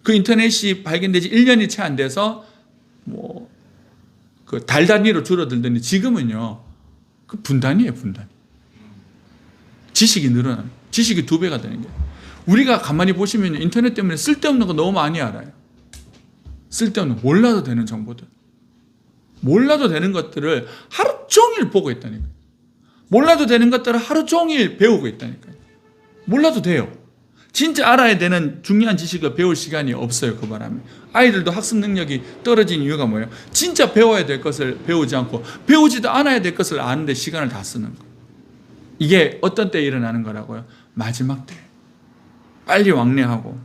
그 인터넷이 발견된 지 1년이 채 안 돼서 그 달 단위로 줄어들더니 지금은요, 그 분단위예요, 분단. 지식이 늘어나는, 지식이 2배가 되는 게. 우리가 가만히 보시면 인터넷 때문에 쓸데없는 거 너무 많이 알아요. 쓸데없는, 몰라도 되는 정보들. 몰라도 되는 것들을 하루 종일 보고 있다니까요. 몰라도 되는 것들을 하루 종일 배우고 있다니까요. 몰라도 돼요. 진짜 알아야 되는 중요한 지식을 배울 시간이 없어요. 그 바람에 아이들도 학습 능력이 떨어진 이유가 뭐예요? 진짜 배워야 될 것을 배우지 않고 배우지도 않아야 될 것을 아는데 시간을 다 쓰는 거예요. 이게 어떤 때에 일어나는 거라고요? 마지막 때. 빨리 왕래하고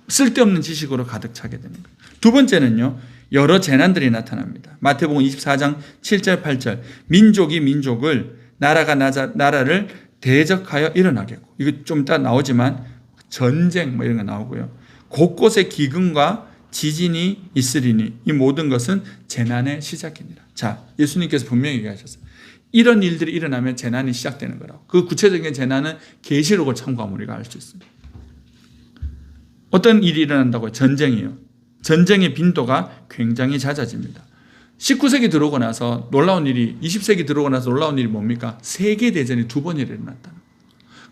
쓸데없는 지식으로 가득 차게 되는 거예요. 두 번째는요, 여러 재난들이 나타납니다. 마태복음 24장 7절 8절. 민족이 민족을, 나라가 나라를 대적하여 일어나겠고, 이거 좀 이따 나오지만 전쟁 이런 거 나오고요. 곳곳에 기근과 지진이 있으리니 이 모든 것은 재난의 시작이니라. 자, 예수님께서 분명히 얘기하셨어요. 이런 일들이 일어나면 재난이 시작되는 거라고. 그 구체적인 재난은 계시록을 참고하면 우리가 알 수 있습니다. 어떤 일이 일어난다고요? 전쟁이요. 전쟁의 빈도가 굉장히 잦아집니다. 19세기 들어오고 나서 놀라운 일이, 20세기 들어오고 나서 놀라운 일이 뭡니까? 세계대전이 2번 일어났다.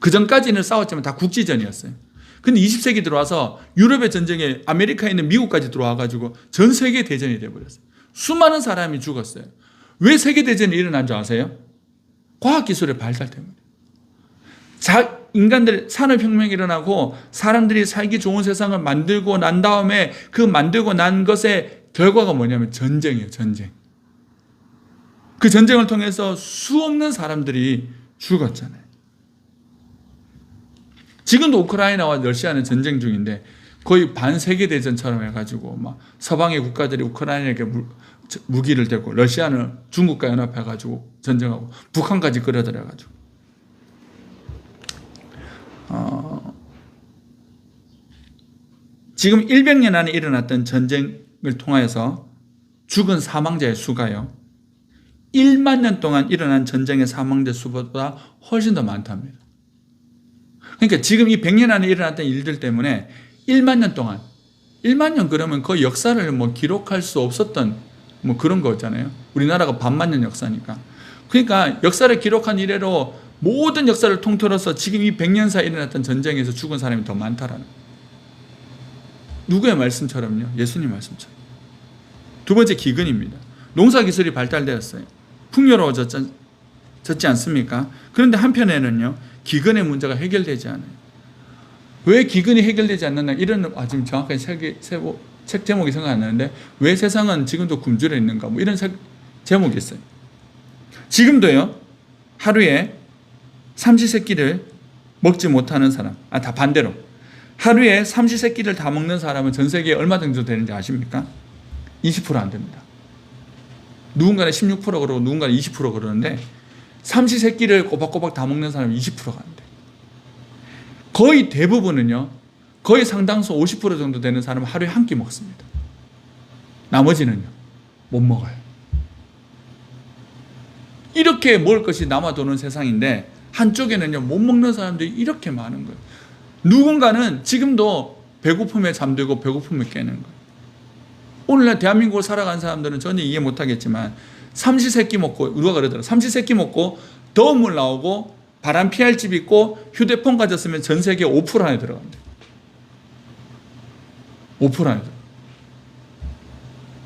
그 전까지는 싸웠지만 다 국지전이었어요. 근데 20세기 들어와서 유럽의 전쟁에 아메리카에 있는 미국까지 들어와가지고 전 세계 대전이 돼버렸어요. 수많은 사람이 죽었어요. 왜 세계대전이 일어난 줄 아세요? 과학기술의 발달 때문에. 인간들 산업혁명이 일어나고 사람들이 살기 좋은 세상을 만들고 난 다음에 그 만들고 난 것의 결과가 뭐냐면 전쟁이에요. 전쟁. 그 전쟁을 통해서 수없는 사람들이 죽었잖아요. 지금도 우크라이나와 러시아는 전쟁 중인데 거의 반세계대전처럼 해가지고 막 서방의 국가들이 우크라이나에게 무기를 대고 러시아는 중국과 연합해가지고 전쟁하고 북한까지 끌어들여가지고 지금 100년 안에 일어났던 전쟁을 통하여서 죽은 사망자의 수가요, 1만 년 동안 일어난 전쟁의 사망자 수보다 훨씬 더 많답니다. 그러니까 지금 이 100년 안에 일어났던 일들 때문에 1만 년 동안, 1만 년 그러면 그 역사를 기록할 수 없었던 그런 거잖아요. 우리나라가 반만 년 역사니까. 그러니까 역사를 기록한 이래로 모든 역사를 통틀어서 지금 이 100년 사이에 일어났던 전쟁에서 죽은 사람이 더 많다라는 거예요. 누구의 말씀처럼요? 예수님 말씀처럼. 두 번째 기근입니다. 농사 기술이 발달되었어요. 풍요로워졌지 않습니까? 그런데 한편에는요, 기근의 문제가 해결되지 않아요. 왜 기근이 해결되지 않느냐, 이런, 지금 정확하게 책 제목이 생각 안 나는데, 왜 세상은 지금도 굶주려 있는가, 뭐 이런 제목이 있어요. 지금도요, 하루에 삼시세끼를 먹지 못하는 사람, 다 반대로. 하루에 삼시세끼를 다 먹는 사람은 전 세계에 얼마 정도 되는지 아십니까? 20% 안 됩니다. 누군가는 16% 그러고 누군가는 20% 그러는데, 삼시세끼를 꼬박꼬박 다 먹는 사람은 20%가 안 돼요. 거의 대부분은요, 거의 상당수 50% 정도 되는 사람은 하루에 한 끼 먹습니다. 나머지는요, 못 먹어요. 이렇게 먹을 것이 남아도는 세상인데, 한쪽에는요, 못 먹는 사람들이 이렇게 많은 거예요. 누군가는 지금도 배고픔에 잠들고 배고픔에 깨는 거예요. 오늘날 대한민국을 살아간 사람들은 전혀 이해 못하겠지만, 삼시세끼 먹고, 누가 그러더라, 삼시세끼 먹고 더운 물 나오고 바람 피할 집 있고 휴대폰 가졌으면 전 세계 5% 안에 들어간대. 5% 안에 들어가.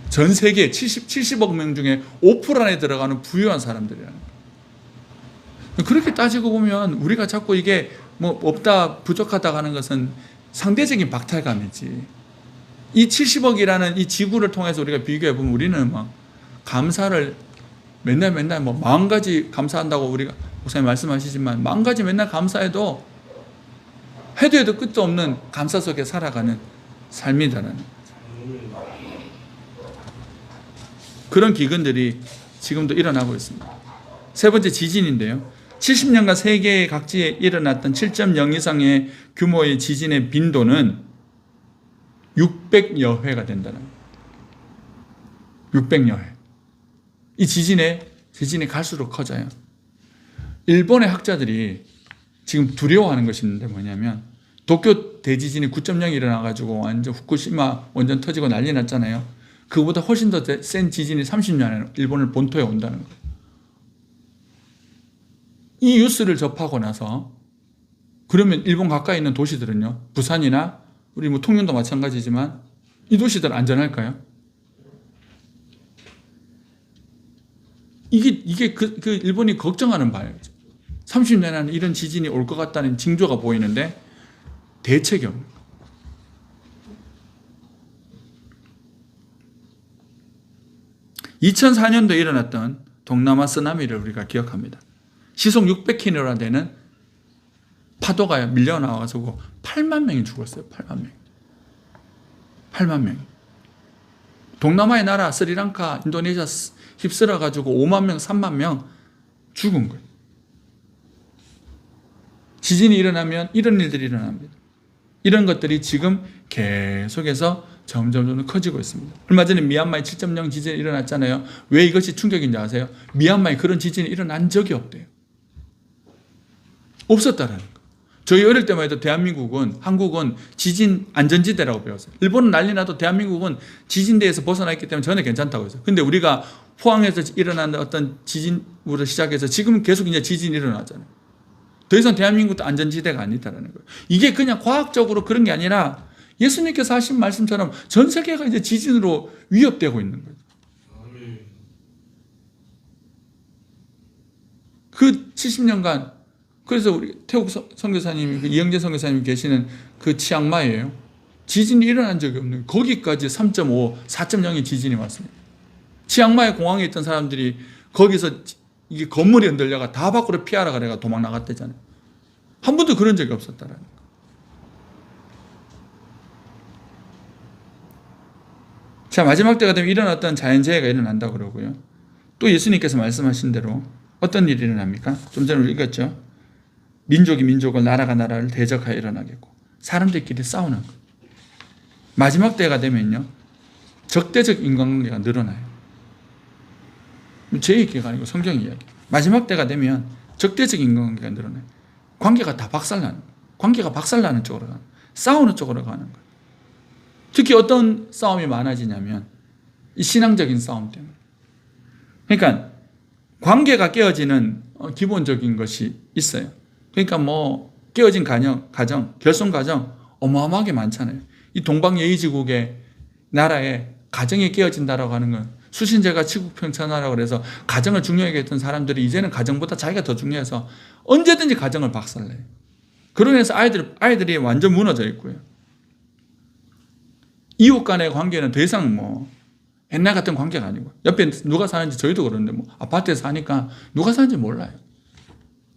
전 세계 70억 명 중에 5% 안에 들어가는 부유한 사람들이라는 거예요. 그렇게 따지고 보면 우리가 자꾸 이게 뭐 없다, 부족하다 하는 것은 상대적인 박탈감이지. 이 70억이라는 이 지구를 통해서 우리가 비교해 보면 우리는 막 감사를 맨날 뭐 10,000가지 감사한다고 우리가 목사님 말씀하시지만 10,000가지 맨날 감사해도 해도 끝도 없는 감사 속에 살아가는 삶이다라는 거죠. 그런 기근들이 지금도 일어나고 있습니다. 세 번째, 지진인데요. 70년간 세계 각지에 일어났던 7.0 이상의 규모의 지진의 빈도는 600여 회가 된다는 거예요. 600여 회. 이 지진이 갈수록 커져요. 일본의 학자들이 지금 두려워하는 것이 있는데 뭐냐면, 도쿄 대지진이 9.0이 일어나가지고 완전 후쿠시마 원전 터지고 난리 났잖아요. 그보다 훨씬 더 센 지진이 30년 안에 일본을 본토에 온다는 거예요. 이 뉴스를 접하고 나서, 그러면 일본 가까이 있는 도시들은요, 부산이나 우리 뭐 통영도 마찬가지지만 이 도시들 안전할까요? 이게 그 일본이 걱정하는 바예요. 30년 안에 이런 지진이 올 것 같다는 징조가 보이는데 대책이 없는 거예요. 2004년도에 일어났던 동남아 쓰나미를 우리가 기억합니다. 시속 600km나 되는 파도가 밀려 나와서 8만 명이 죽었어요. 8만 명. 8만 명. 동남아의 나라 스리랑카, 인도네시아 휩쓸어 가지고 5만 명, 3만 명 죽은 거예요. 지진이 일어나면 이런 일들이 일어납니다. 이런 것들이 지금 계속해서 점점 커지고 있습니다. 얼마 전에 미얀마에 7.0 지진이 일어났잖아요. 왜 이것이 충격인지 아세요? 미얀마에 그런 지진이 일어난 적이 없대요. 없었다라는 거예요. 저희 어릴 때만 해도 한국은 지진 안전지대라고 배웠어요. 일본은 난리 나도 대한민국은 지진대에서 벗어나 있기 때문에 전혀 괜찮다고 했어요. 근데 우리가 포항에서 일어난 어떤 지진으로 시작해서 지금은 계속 이제 지진이 일어나잖아요. 더 이상 대한민국도 안전지대가 아니다라는 거예요. 이게 그냥 과학적으로 그런 게 아니라 예수님께서 하신 말씀처럼 전 세계가 이제 지진으로 위협되고 있는 거예요. 그 70년간, 그래서 우리 태국 선교사님, 이영재 선교사님이 계시는 그 치앙마이에요. 지진이 일어난 적이 없는, 거기까지 3.5, 4.0의 지진이 왔습니다. 치앙마이 공항에 있던 사람들이 거기서 이게 건물이 흔들려가 다 밖으로 피하라 그래가 도망 나갔대잖아요. 한 번도 그런 적이 없었다라는 거. 자, 마지막 때가 되면 일어났던 자연재해가 일어난다고 그러고요. 또 예수님께서 말씀하신 대로 어떤 일이 일어납니까? 좀 전에 우리 읽었죠. 민족이 민족을, 나라가 나라를 대적하여 일어나겠고 사람들끼리 싸우는 것. 마지막 때가 되면요, 적대적 인간관계가 늘어나요. 제 얘기가 아니고 성경 이야기. 마지막 때가 되면 적대적 인간관계가 늘어나요. 관계가 다 박살나는 거예요. 관계가 박살나는 쪽으로 가는 거예요. 싸우는 쪽으로 가는 거예요. 특히 어떤 싸움이 많아지냐면 이 신앙적인 싸움 때문에. 그러니까 관계가 깨어지는 기본적인 것이 있어요. 그러니까 뭐 깨어진 가정, 결손 가정 어마어마하게 많잖아요. 이 동방예의지국의 나라에 가정이 깨어진다라고 하는 건 수신제가 치국평천하라고 그래서 가정을 중요하게 했던 사람들이 이제는 가정보다 자기가 더 중요해서 언제든지 가정을 박살내요. 그러면서 아이들이 완전 무너져 있고요. 이웃 간의 관계는 더 이상 뭐 옛날 같은 관계가 아니고 옆에 누가 사는지 저희도 그러는데 뭐 아파트에 사니까 누가 사는지 몰라요.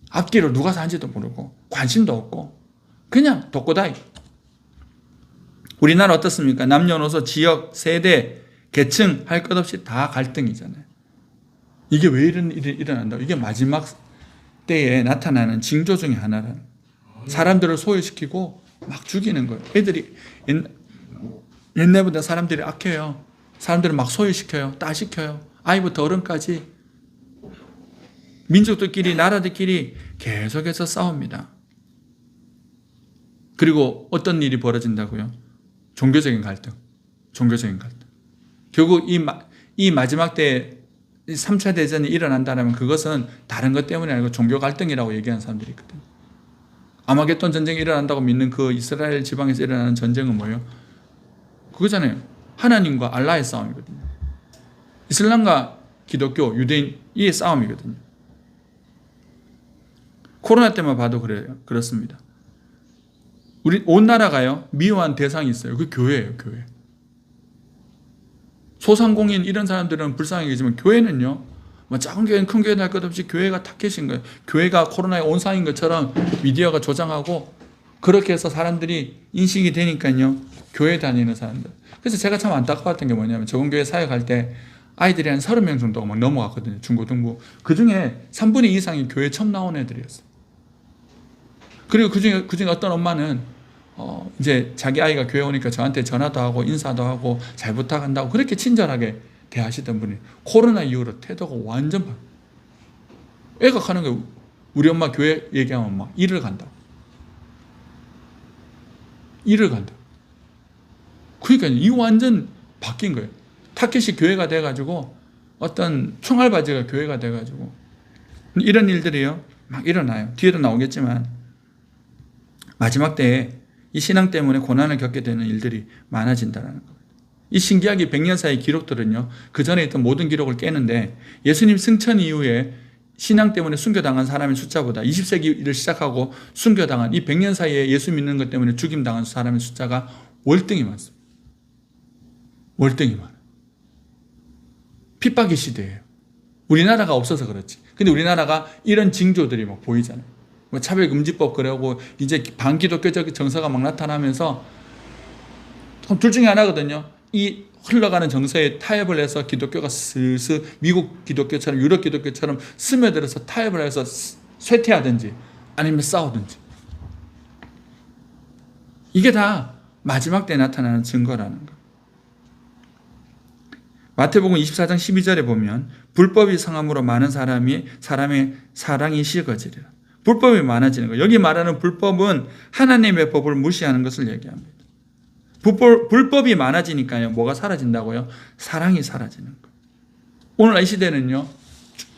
앞뒤로 누가 사는지도 모르고 관심도 없고 그냥 독고다이. 우리나라 어떻습니까? 남녀노소, 지역, 세대, 계층 할 것 없이 다 갈등이잖아요. 이게 왜 이런 일이 일어난다고? 이게 마지막 때에 나타나는 징조 중에 하나라는. 사람들을 소외시키고 막 죽이는 거예요. 애들이 옛날보다 사람들이 악해요. 사람들을 막 소외시켜요. 따시켜요. 아이부터 어른까지. 민족들끼리 나라들끼리 계속해서 싸웁니다. 그리고 어떤 일이 벌어진다고요? 종교적인 갈등. 종교적인 갈등. 결국 이 마지막 때 3차 대전이 일어난다면 그것은 다른 것 때문이 아니고 종교 갈등이라고 얘기하는 사람들이 있거든요. 아마겟돈 전쟁이 일어난다고 믿는 그 이스라엘 지방에서 일어나는 전쟁은 뭐예요? 그거잖아요. 하나님과 알라의 싸움이거든요. 이슬람과 기독교, 유대인 이 싸움이거든요. 코로나 때만 봐도 그래요. 그렇습니다. 우리 온 나라가요 미워한 대상이 있어요. 그 교회예요. 교회. 소상공인 이런 사람들은 불쌍하겠지만 교회는요. 뭐 작은 교회는 큰 교회는 할 것 없이 교회가 타켓인 거예요. 교회가 코로나의 온상인 것처럼 미디어가 조장하고 그렇게 해서 사람들이 인식이 되니까요. 교회 다니는 사람들. 그래서 제가 참 안타까웠던 게 뭐냐면 적은교회 사역할 때 아이들이 한 30명 정도가 막 넘어갔거든요. 중고등부. 그중에 3분의 2 이상이 교회 처음 나온 애들이었어요. 그리고 그중에 어떤 엄마는 이제 자기 아이가 교회 오니까 저한테 전화도 하고 인사도 하고 잘 부탁한다고 그렇게 친절하게 대하시던 분이 코로나 이후로 태도가 완전 바뀌어요. 애가 가는 거예요. 우리 엄마 교회 얘기하면 막 일을 간다고. 일을 간다고. 그러니까 이 완전 바뀐 거예요. 타켓이 교회가 돼가지고 어떤 총알바지가 교회가 돼가지고 이런 일들이요 막 일어나요. 뒤에도 나오겠지만 마지막 때에 이 신앙 때문에 고난을 겪게 되는 일들이 많아진다는 겁니다. 이 신기하게 100년 사이 기록들은요 그 전에 있던 모든 기록을 깨는데 예수님 승천 이후에 신앙 때문에 순교당한 사람의 숫자보다 20세기를 시작하고 순교당한 이 100년 사이에 예수 믿는 것 때문에 죽임당한 사람의 숫자가 월등히 많습니다. 월등히 많아요. 핍박의 시대예요. 우리나라가 없어서 그렇지. 근데 우리나라가 이런 징조들이 막 보이잖아요. 뭐 차별금지법 그러고 이제 반기독교적 정서가 막 나타나면서 둘 중에 하나거든요. 이 흘러가는 정서에 타협을 해서 기독교가 슬슬 미국 기독교처럼 유럽 기독교처럼 스며들어서 타협을 해서 쇠퇴하든지 아니면 싸우든지. 이게 다 마지막 때에 나타나는 증거라는 거. 마태복음 24장 12절에 보면 불법이 성함으로 많은 사람의 사랑이 식어지리라. 불법이 많아지는 거예요. 여기 말하는 불법은 하나님의 법을 무시하는 것을 얘기합니다. 불법이 많아지니까요. 뭐가 사라진다고요? 사랑이 사라지는 거예요. 오늘 이 시대는요.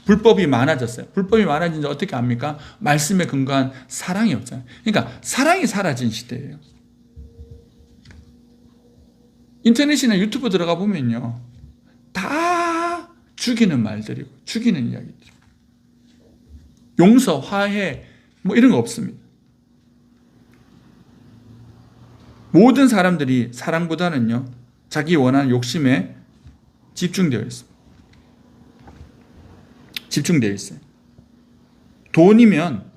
불법이 많아졌어요. 불법이 많아진 지 어떻게 압니까? 말씀에 근거한 사랑이 없잖아요. 그러니까 사랑이 사라진 시대예요. 인터넷이나 유튜브 들어가 보면요. 다 죽이는 말들이고 죽이는 이야기들. 용서, 화해 뭐 이런 거 없습니다. 모든 사람들이 사랑보다는요. 자기 원하는 욕심에 집중되어 있습니다. 집중되어 있어요. 돈이면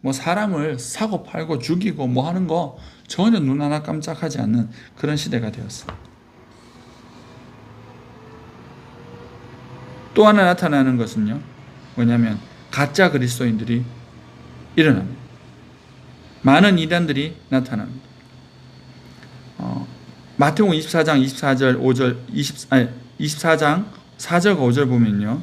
뭐 사람을 사고 팔고 죽이고 뭐 하는 거 전혀 눈 하나 깜짝하지 않는 그런 시대가 되었어요. 또 하나 나타나는 것은요. 뭐냐면 가짜 그리스도인들이 일어납니다. 많은 이단들이 나타납니다. 마태복음 24장 24절 5절 24장 4절과 5절 보면요.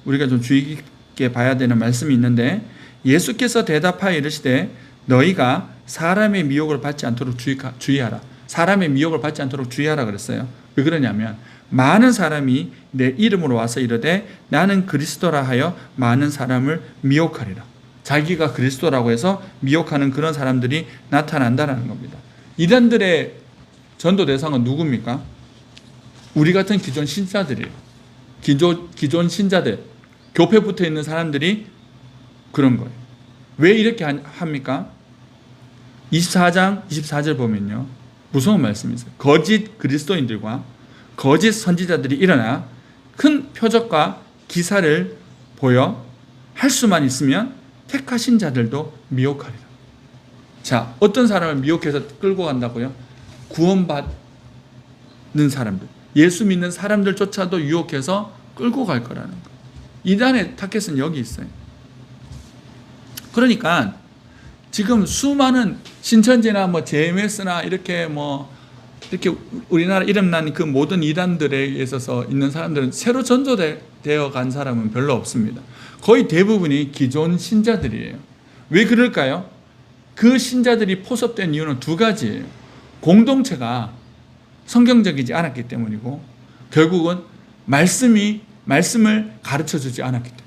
우리가 좀 주의 깊게 봐야 되는 말씀이 있는데 예수께서 대답하여 이르시되 너희가 사람의 미혹을 받지 않도록 주의하라. 사람의 미혹을 받지 않도록 주의하라 그랬어요. 왜 그러냐면 많은 사람이 내 이름으로 와서 이르되 나는 그리스도라 하여 많은 사람을 미혹하리라. 자기가 그리스도라고 해서 미혹하는 그런 사람들이 나타난다는 겁니다. 이단들의 전도 대상은 누굽니까? 우리 같은 기존 신자들이에요. 기존 신자들, 교회 붙어 있는 사람들이 그런 거예요. 왜 이렇게 합니까? 24장 24절 보면요, 무서운 말씀이 있어요. 거짓 그리스도인들과 거짓 선지자들이 일어나 큰 표적과 기사를 보여 할 수만 있으면 택하신 자들도 미혹하리라. 자, 어떤 사람을 미혹해서 끌고 간다고요? 구원받는 사람들, 예수 믿는 사람들조차도 유혹해서 끌고 갈 거라는 거. 이단의 타겟은 여기 있어요. 그러니까 지금 수많은 신천지나 JMS나 이렇게 우리나라 이름난 그 모든 이단들에 있어서 있는 사람들은 새로 전도되어 간 사람은 별로 없습니다. 거의 대부분이 기존 신자들이에요. 왜 그럴까요? 그 신자들이 포섭된 이유는 두 가지예요. 공동체가 성경적이지 않았기 때문이고, 결국은 말씀을 가르쳐 주지 않았기 때문에,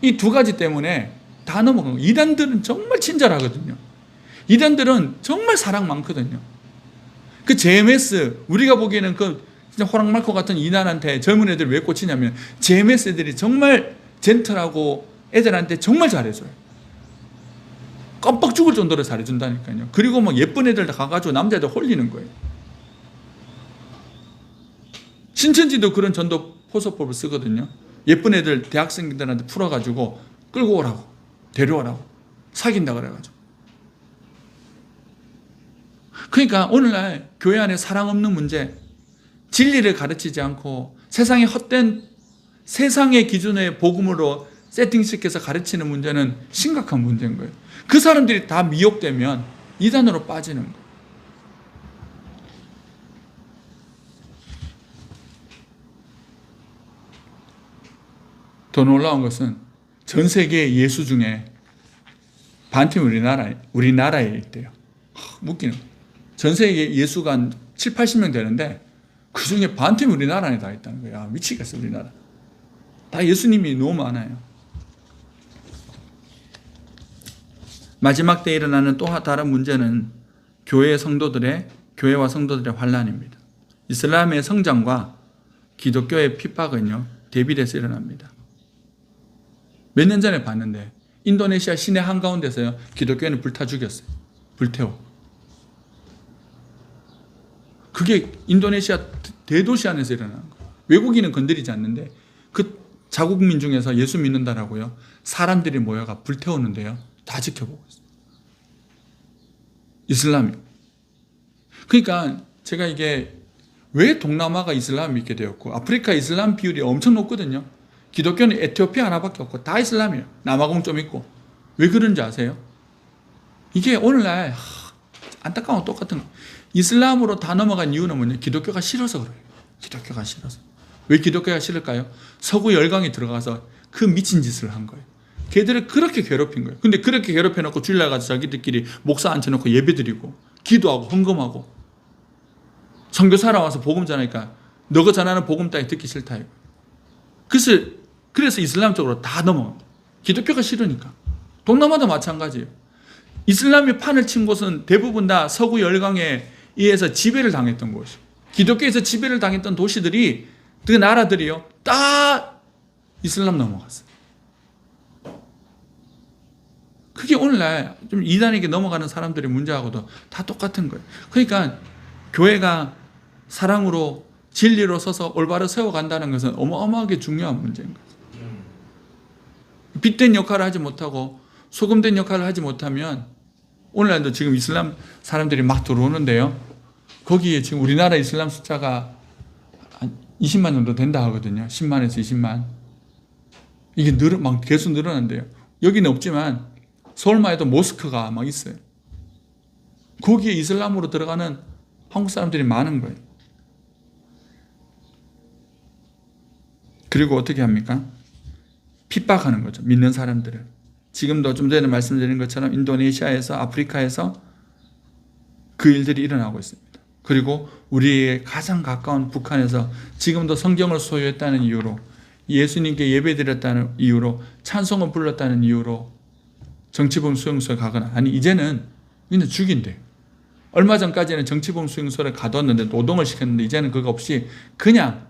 이 두 가지 때문에 다 넘어간 거예요. 이단들은 정말 친절하거든요. 이단들은 정말 사랑 많거든요. 그 JMS, 우리가 보기에는 그 진짜 호랑말코 같은 이단한테 젊은 애들 왜 꽂히냐면, JMS 애들이 정말 젠틀하고 애들한테 정말 잘해줘요. 깜빡 죽을 정도로 잘해준다니까요. 그리고 막 예쁜 애들 다 가가지고 남자애들 홀리는 거예요. 신천지도 그런 전도 포서법을 쓰거든요. 예쁜 애들 대학생들한테 풀어가지고 끌고 오라고, 데려오라고, 사귄다 그래가지고. 그러니까 오늘날 교회 안에 사랑 없는 문제, 진리를 가르치지 않고 세상의 헛된 세상의 기준의 복음으로 세팅시켜서 가르치는 문제는 심각한 문제인 거예요. 그 사람들이 다 미혹되면 이단으로 빠지는 거예요. 더 놀라운 것은 전 세계 예수 중에 반팀 우리나라에 있대요. 웃기는 거예요. 전 세계 예수가 한 7, 80명 되는데 그 중에 반팀 우리나라 안에 다 있다는 거야. 미치겠어, 우리나라. 다 예수님이 너무 많아요. 마지막 때 일어나는 또 다른 문제는 교회와 성도들의 환란입니다. 이슬람의 성장과 기독교의 핍박은요, 대비돼서 일어납니다. 몇 년 전에 봤는데 인도네시아 시내 한가운데서요, 기독교인을 불타 죽였어요. 불태워. 그게 인도네시아 대도시 안에서 일어나는 거예요. 외국인은 건드리지 않는데 그 자국민 중에서 예수 믿는다라고요, 사람들이 모여가 불태우는데요, 다 지켜보고 있어요. 이슬람이. 그러니까 제가 이게 왜 동남아가 이슬람 믿게 되었고 아프리카 이슬람 비율이 엄청 높거든요. 기독교는 에티오피아 하나밖에 없고 다 이슬람이에요. 남아공 좀 있고. 왜 그런지 아세요? 이게 오늘날 안타까운 똑같은 거. 이슬람으로 다 넘어간 이유는 뭐냐? 기독교가 싫어서 그래요. 기독교가 싫어서. 왜 기독교가 싫을까요? 서구 열강에 들어가서 그 미친 짓을 한 거예요. 걔들을 그렇게 괴롭힌 거예요. 근데 그렇게 괴롭혀놓고 주일날 가서 자기들끼리 목사 앉혀놓고 예배드리고 기도하고 헌금하고 선교사라 와서 복음 전하니까 너가 전하는 복음 따위 듣기 싫다. 그래서 이슬람 쪽으로 다 넘어갑니다. 기독교가 싫으니까. 동남아도 마찬가지예요. 이슬람이 판을 친 곳은 대부분 다 서구 열강에 의해서 지배를 당했던 곳이에요. 기독교에서 지배를 당했던 도시들이, 그 나라들이요, 다 이슬람 넘어갔어요. 그게 오늘날 좀 이단에게 넘어가는 사람들의 문제하고도 다 똑같은 거예요. 그러니까 교회가 사랑으로 진리로 서서 올바로 세워간다는 것은 어마어마하게 중요한 문제인 거예요. 빛된 역할을 하지 못하고 소금된 역할을 하지 못하면, 오늘날도 지금 이슬람 사람들이 막 들어오는데요, 거기에 지금 우리나라 이슬람 숫자가 한 20만 정도 된다 하거든요. 10만에서 20만. 이게 막 계속 늘어난대요. 여기는 없지만 서울만 해도 모스크가 막 있어요. 거기에 이슬람으로 들어가는 한국 사람들이 많은 거예요. 그리고 어떻게 합니까? 핍박하는 거죠. 믿는 사람들을. 지금도 좀 전에 말씀드린 것처럼 인도네시아에서, 아프리카에서 그 일들이 일어나고 있습니다. 그리고 우리의 가장 가까운 북한에서 지금도 성경을 소유했다는 이유로, 예수님께 예배드렸다는 이유로, 찬송을 불렀다는 이유로 정치범 수용소에 가거나, 아니 이제는 죽인대요. 얼마 전까지는 정치범 수용소를 가뒀는데 노동을 시켰는데 이제는 그거 없이 그냥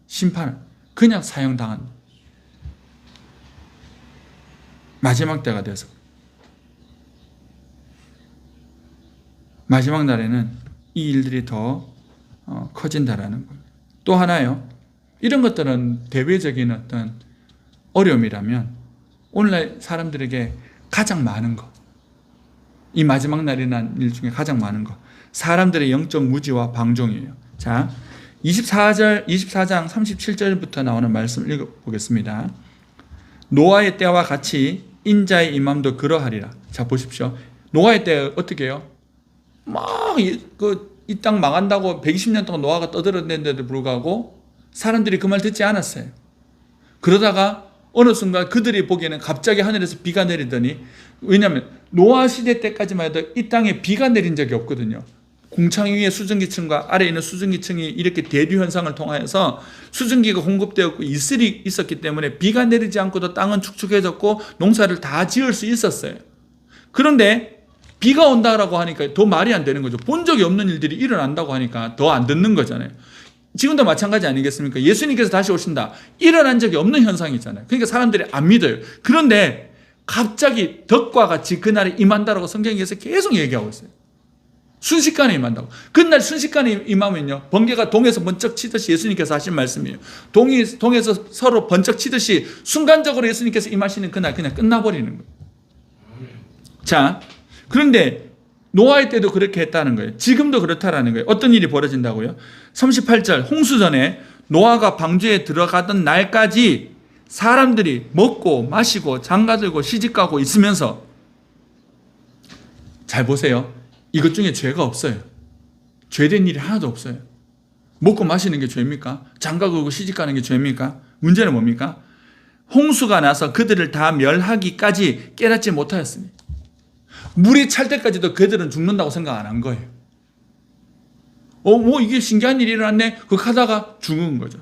심판, 그냥 사형당한 마지막 때가 돼서 마지막 날에는 이 일들이 더 커진다라는 겁니다. 또 하나요. 이런 것들은 대외적인 어떤 어려움이라면 오늘날 사람들에게 가장 많은 것, 이 마지막 날이라는 일 중에 가장 많은 것, 사람들의 영적 무지와 방종이에요. 자, 24장 37절부터 나오는 말씀 읽어보겠습니다. 노아의 때와 같이 인자의 임함도 그러하리라. 자, 보십시오. 노아의 때 어떻게 해요? 막 이 땅 망한다고 120년 동안 노아가 떠들어댔는데도 불구하고 사람들이 그 말 듣지 않았어요. 그러다가 어느 순간 그들이 보기에는 갑자기 하늘에서 비가 내리더니, 왜냐하면 노아 시대 때까지만 해도 이 땅에 비가 내린 적이 없거든요. 공창 위에 수증기층과 아래에 있는 수증기층이 이렇게 대류 현상을 통하여서 수증기가 공급되었고 이슬이 있었기 때문에 비가 내리지 않고도 땅은 축축해졌고 농사를 다 지을 수 있었어요. 그런데 비가 온다라고 하니까 더 말이 안 되는 거죠. 본 적이 없는 일들이 일어난다고 하니까 더 안 듣는 거잖아요. 지금도 마찬가지 아니겠습니까? 예수님께서 다시 오신다. 일어난 적이 없는 현상이잖아요. 그러니까 사람들이 안 믿어요. 그런데 갑자기 덕과 같이 그날이 임한다라고 성경에서 계속 얘기하고 있어요. 순식간에 임한다고. 그날 순식간에 임하면요, 번개가 동에서 번쩍 치듯이 예수님께서 하신 말씀이에요. 동에서 서로 번쩍 치듯이 순간적으로 예수님께서 임하시는 그날 그냥 끝나버리는 거예요. 자, 그런데 노아의 때도 그렇게 했다는 거예요. 지금도 그렇다라는 거예요. 어떤 일이 벌어진다고요? 38절, 홍수전에 노아가 방주에 들어가던 날까지 사람들이 먹고 마시고 장가들고 시집가고 있으면서, 잘 보세요. 이것 중에 죄가 없어요. 죄된 일이 하나도 없어요. 먹고 마시는 게 죄입니까? 장가가고 시집가는 게 죄입니까? 문제는 뭡니까? 홍수가 나서 그들을 다 멸하기까지 깨닫지 못하였으니, 물이 찰 때까지도 그들은 죽는다고 생각 안 한 거예요. 이게 신기한 일이 일어났네? 그거 하다가 죽은 거죠.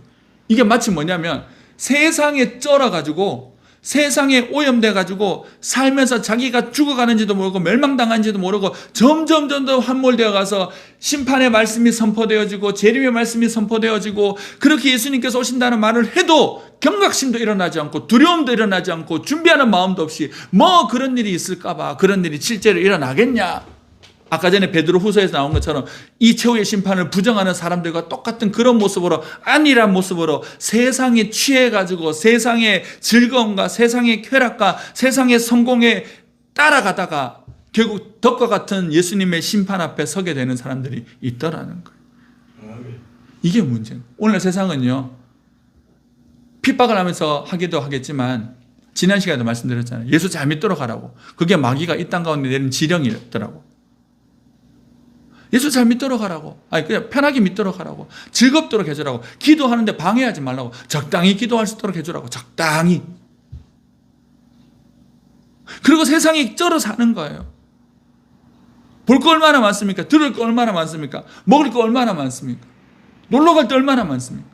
이게 마치 뭐냐면 세상에 쩔어가지고, 세상에 오염돼가지고 살면서 자기가 죽어가는지도 모르고 멸망당한지도 모르고 점점 더 함몰되어 가서 심판의 말씀이 선포되어지고 재림의 말씀이 선포되어지고, 그렇게 예수님께서 오신다는 말을 해도 경각심도 일어나지 않고 두려움도 일어나지 않고 준비하는 마음도 없이 뭐 그런 일이 있을까봐, 그런 일이 실제로 일어나겠냐. 아까 전에 베드로 후서에서 나온 것처럼 이 최후의 심판을 부정하는 사람들과 똑같은 그런 모습으로, 안일한 모습으로 세상에 취해가지고 세상의 즐거움과 세상의 쾌락과 세상의 성공에 따라가다가 결국 덕과 같은 예수님의 심판 앞에 서게 되는 사람들이 있더라는 거예요. 이게 문제예요. 오늘 세상은요, 핍박을 하면서 하기도 하겠지만, 지난 시간에도 말씀드렸잖아요. 예수 잘 믿도록 하라고. 그게 마귀가 이 땅 가운데 내린 지령이더라고. 예수 잘 믿도록 하라고. 그냥 편하게 믿도록 하라고. 즐겁도록 해주라고. 기도하는데 방해하지 말라고. 적당히 기도할 수 있도록 해주라고. 적당히. 그리고 세상이 쩔어 사는 거예요. 볼 거 얼마나 많습니까? 들을 거 얼마나 많습니까? 먹을 거 얼마나 많습니까? 놀러 갈 때 얼마나 많습니까?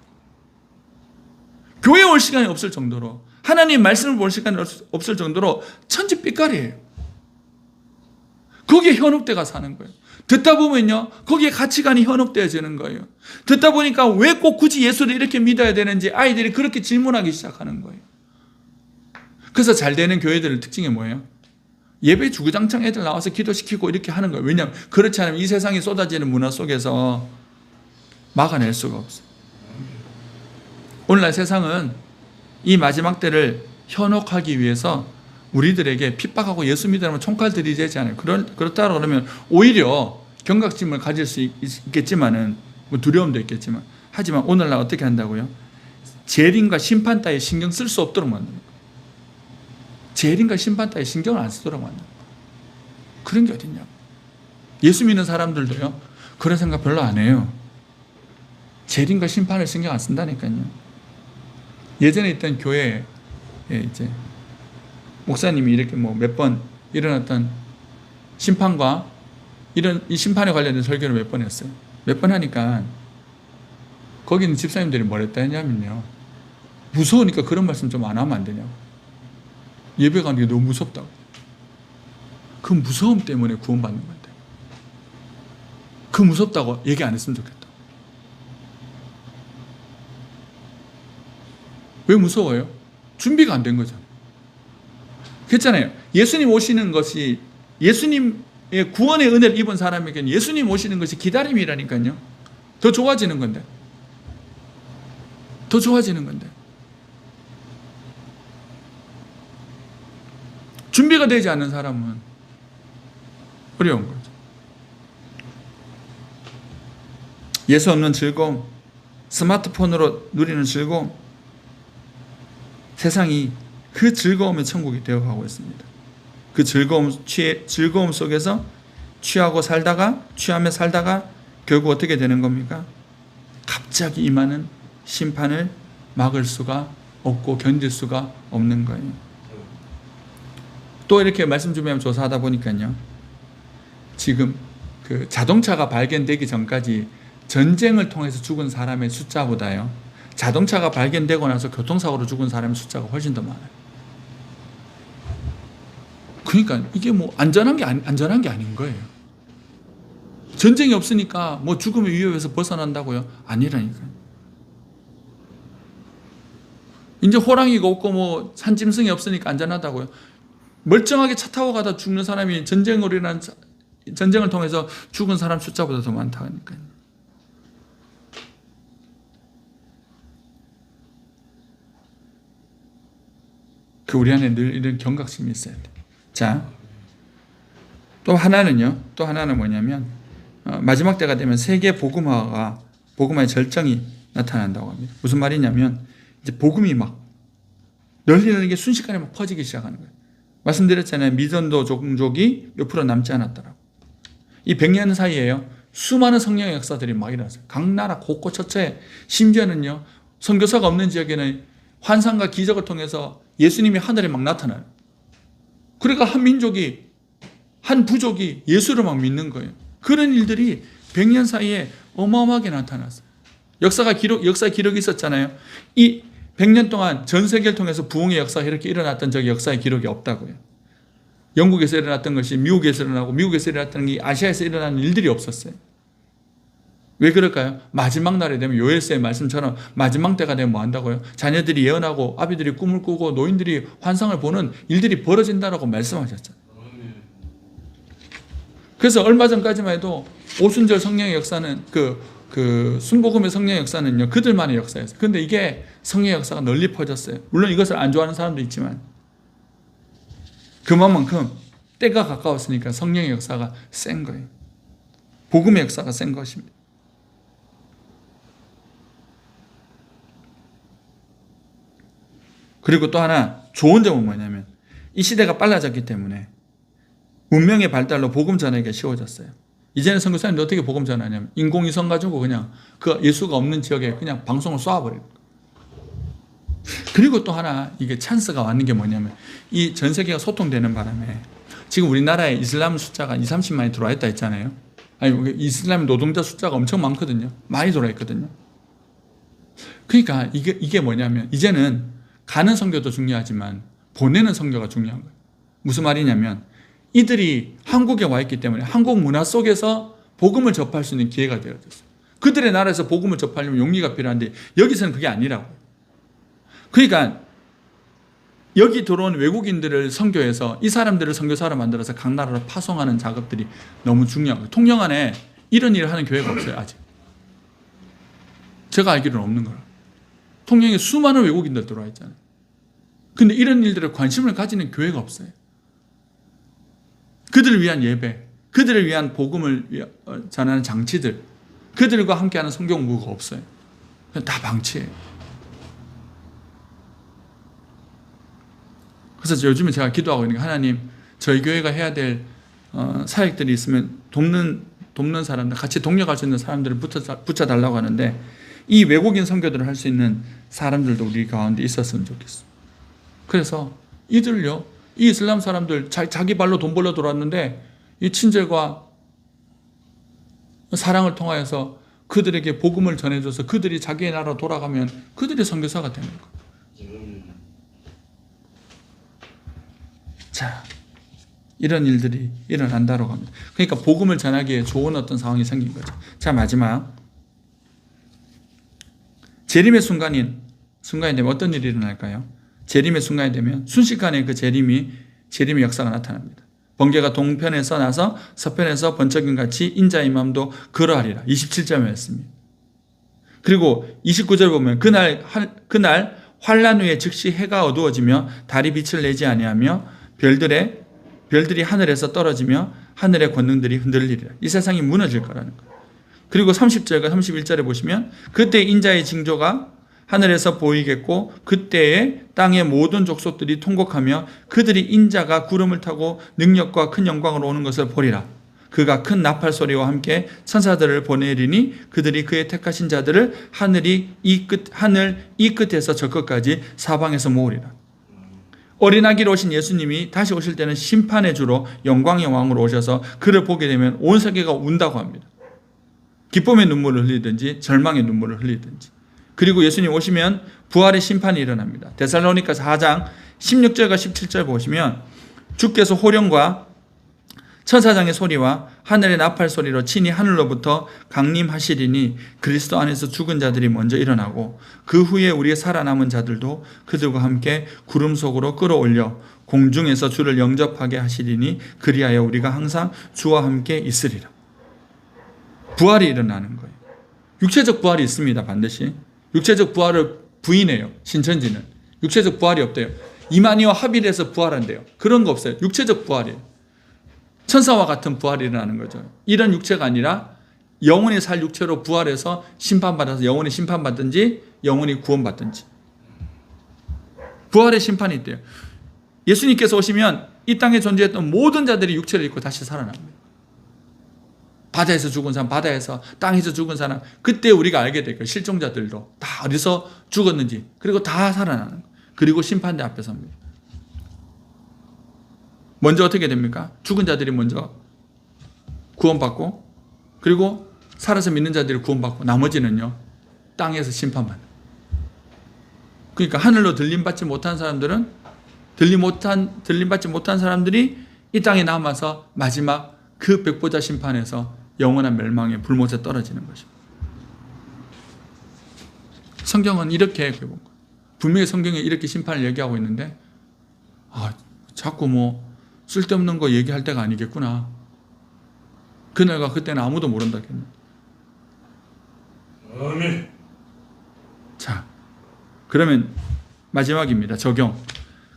교회 올 시간이 없을 정도로, 하나님 말씀을 볼 시간이 없을 정도로 천지빛깔이에요. 거기에 현혹돼가 사는 거예요. 듣다 보면요, 거기에 가치관이 현혹되어지는 거예요. 듣다 보니까 왜 꼭 굳이 예수를 이렇게 믿어야 되는지 아이들이 그렇게 질문하기 시작하는 거예요. 그래서 잘 되는 교회들의 특징이 뭐예요? 예배 주구장창 애들 나와서 기도시키고 이렇게 하는 거예요. 왜냐하면 그렇지 않으면 이 세상에 쏟아지는 문화 속에서 막아낼 수가 없어요. 오늘날 세상은 이 마지막 때를 현혹하기 위해서 우리들에게 핍박하고 예수 믿으라면 총칼 들이대지 않아요. 그렇다 그러면 오히려 경각심을 가질 수 있겠지만은, 뭐 두려움도 있겠지만, 하지만 오늘날 어떻게 한다고요? 재림과 심판 따위 신경 쓸 수 없도록 만드는 거예요. 재림과 심판 따위 신경을 안 쓰도록 만드는 거예요. 그런 게 어딨냐고. 예수 믿는 사람들도요, 그런 생각 별로 안 해요. 재림과 심판을 신경 안 쓴다니까요. 예전에 있던 교회에 이제 목사님이 이렇게 뭐 몇 번 일어났던 심판과 이 심판에 관련된 설교를 몇 번 했어요. 몇 번 하니까 거기 있는 집사님들이 뭐랬다 했냐면요, 무서우니까 그런 말씀 좀 안 하면 안 되냐고. 예배 가는 게 너무 무섭다고. 그 무서움 때문에 구원받는 건데. 그 무섭다고 얘기 안 했으면 좋겠다. 왜 무서워요? 준비가 안 된 거잖아요. 그랬잖아요. 예수님 오시는 것이, 예수님의 구원의 은혜를 입은 사람에게는 예수님 오시는 것이 기다림이라니까요. 더 좋아지는 건데. 더 좋아지는 건데. 준비가 되지 않는 사람은 어려운 거죠. 예수 없는 즐거움, 스마트폰으로 누리는 즐거움, 세상이 그 즐거움의 천국이 되어가고 있습니다. 그 즐거움 속에서 취하며 살다가 결국 어떻게 되는 겁니까? 갑자기 임하는 심판을 막을 수가 없고 견딜 수가 없는 거예요. 또 이렇게 말씀 준비하면 조사하다 보니까요, 지금 그 자동차가 발견되기 전까지 전쟁을 통해서 죽은 사람의 숫자보다요, 자동차가 발견되고 나서 교통사고로 죽은 사람의 숫자가 훨씬 더 많아요. 그러니까 이게 뭐 안전한 게 아닌 거예요. 전쟁이 없으니까 뭐 죽음의 위협에서 벗어난다고요? 아니라니까요. 이제 호랑이가 없고 뭐 산짐승이 없으니까 안전하다고요? 멀쩡하게 차 타고 가다 죽는 사람이 전쟁을 통해서 죽은 사람 숫자보다 더 많다니까요. 우리 안에 늘 이런 경각심이 있어야 돼. 자, 또 하나는 뭐냐면, 마지막 때가 되면 세계 복음화의 절정이 나타난다고 합니다. 무슨 말이냐면, 이제 복음이 막 널리 게 순식간에 막 퍼지기 시작하는 거예요. 말씀드렸잖아요. 미전도 종족이 몇 프로 남지 않았더라고. 이 100년 사이에요, 수많은 성령의 역사들이 막 일어났어요. 각 나라 곳곳처처에, 심지어는요, 선교사가 없는 지역에는 환상과 기적을 통해서 예수님이 하늘에 막 나타나요. 그러니까 한 부족이 예수를 막 믿는 거예요. 그런 일들이 100년 사이에 어마어마하게 나타났어요. 역사 기록이 있었잖아요. 이 100년 동안 전 세계를 통해서 부흥의 역사가 이렇게 일어났던 적이 역사의 기록이 없다고요. 영국에서 일어났던 것이 미국에서 일어나고, 미국에서 일어났던 게 아시아에서 일어나는 일들이 없었어요. 왜 그럴까요? 마지막 날이 되면 요엘서의 말씀처럼 마지막 때가 되면 뭐 한다고요? 자녀들이 예언하고 아비들이 꿈을 꾸고 노인들이 환상을 보는 일들이 벌어진다라고 말씀하셨잖아요. 그래서 얼마 전까지만 해도 오순절 성령의 역사는 그 순복음의 성령의 역사는요, 그들만의 역사였어요. 그런데 이게 성령의 역사가 널리 퍼졌어요. 물론 이것을 안 좋아하는 사람도 있지만 그만큼 때가 가까웠으니까 성령의 역사가 센 거예요. 복음의 역사가 센 것입니다. 그리고 또 하나 좋은 점은 뭐냐면, 이 시대가 빨라졌기 때문에 문명의 발달로 복음 전하기가 쉬워졌어요. 이제는 선교사님들 어떻게 복음 전하냐면 인공위성 가지고 그냥 그 예수가 없는 지역에 그냥 방송을 쏴버려요. 그리고 또 하나 이게 찬스가 왔는 게 뭐냐면, 이 전 세계가 소통되는 바람에 지금 우리나라에 이슬람 숫자가 20-30만이 들어와 있다 했잖아요. 아니, 이슬람 노동자 숫자가 엄청 많거든요. 많이 들어와 있거든요. 그러니까 이게 뭐냐면, 이제는 가는 선교도 중요하지만 보내는 선교가 중요한 거예요. 무슨 말이냐면, 이들이 한국에 와 있기 때문에 한국 문화 속에서 복음을 접할 수 있는 기회가 되어졌어요. 그들의 나라에서 복음을 접하려면 용기가 필요한데 여기서는 그게 아니라고. 그러니까 여기 들어온 외국인들을 선교해서 이 사람들을 선교사로 만들어서 각 나라로 파송하는 작업들이 너무 중요한 거예요. 통영 안에 이런 일을 하는 교회가 없어요, 아직. 제가 알기로는 없는 거예요. 통영에 수많은 외국인들 들어와 있잖아요. 근데 이런 일들에 관심을 가지는 교회가 없어요. 그들을 위한 예배, 그들을 위한 복음을 전하는 장치들, 그들과 함께하는 성경무가 없어요. 그냥 다 방치해요. 그래서 요즘에 제가 기도하고 있는 게, 하나님, 저희 교회가 해야 될 사역들이 있으면 돕는 사람들, 같이 동력할 수 있는 사람들을 붙여달라고 하는데, 이 외국인 선교들을 할 수 있는 사람들도 우리 가운데 있었으면 좋겠어. 그래서 이들요, 이 이슬람 사람들 자기 발로 돈 벌러 들어왔는데 이 친절과 사랑을 통하여서 그들에게 복음을 전해줘서 그들이 자기의 나라로 돌아가면 그들이 선교사가 되는 거예요. 자, 이런 일들이 일어난다고 합니다. 그러니까 복음을 전하기에 좋은 어떤 상황이 생긴 거죠. 자, 마지막 재림의 순간이 되면 어떤 일이 일어날까요? 재림의 순간이 되면 순식간에 그 재림의 역사가 나타납니다. 번개가 동편에서 나서 서편에서 번쩍임 같이 인자의 맘도 그러하리라. 27절 말씀입니다. 그리고 29절 보면 그날 환란 후에 즉시 해가 어두워지며 달이 빛을 내지 아니하며 별들이 하늘에서 떨어지며 하늘의 권능들이 흔들리리라. 이 세상이 무너질 거라는 거예요. 그리고 30절과 31절에 보시면 그때 인자의 징조가 하늘에서 보이겠고 그때에 땅의 모든 족속들이 통곡하며 그들이 인자가 구름을 타고 능력과 큰 영광으로 오는 것을 보리라. 그가 큰 나팔 소리와 함께 천사들을 보내리니 그들이 그의 택하신 자들을 하늘 이 끝에서 저 끝까지 사방에서 모으리라. 어린아기로 오신 예수님이 다시 오실 때는 심판의 주로 영광의 왕으로 오셔서 그를 보게 되면 온 세계가 운다고 합니다. 기쁨의 눈물을 흘리든지 절망의 눈물을 흘리든지. 그리고 예수님 오시면 부활의 심판이 일어납니다. 데살로니가서 4장 16절과 17절 보시면 주께서 호령과 천사장의 소리와 하늘의 나팔 소리로 친히 하늘로부터 강림하시리니 그리스도 안에서 죽은 자들이 먼저 일어나고 그 후에 우리의 살아남은 자들도 그들과 함께 구름 속으로 끌어올려 공중에서 주를 영접하게 하시리니 그리하여 우리가 항상 주와 함께 있으리라. 부활이 일어나는 거예요. 육체적 부활이 있습니다. 반드시. 육체적 부활을 부인해요. 신천지는. 육체적 부활이 없대요. 이만희와 합일해서 부활한대요. 그런 거 없어요. 육체적 부활이에요. 천사와 같은 부활이 일어나는 거죠. 이런 육체가 아니라 영원히 살 육체로 부활해서 심판받아서 영원히 심판받든지 영원히 구원받든지. 부활의 심판이 있대요. 예수님께서 오시면 이 땅에 존재했던 모든 자들이 육체를 입고 다시 살아납니다. 바다에서 죽은 사람, 바다에서 땅에서 죽은 사람, 그때 우리가 알게 될 거예요. 실종자들도 다 어디서 죽었는지, 그리고 다 살아나는 거예요. 그리고 심판대 앞에 섭니다. 먼저 어떻게 됩니까? 죽은 자들이 먼저 구원받고, 그리고 살아서 믿는 자들이 구원받고, 나머지는요 땅에서 심판받는. 그러니까 하늘로 들림받지 못한 사람들은 들림받지 못한 사람들이 이 땅에 남아서 마지막 그 백보자 심판에서 영원한 멸망의 불못에 떨어지는 것입니다. 성경은 이렇게 분명히 성경에 이렇게 심판을 얘기하고 있는데 자꾸 쓸데없는 거 얘기할 때가 아니겠구나. 그날과 그때는 아무도 모른다겠네. 아멘. 자, 그러면 마지막입니다. 적용.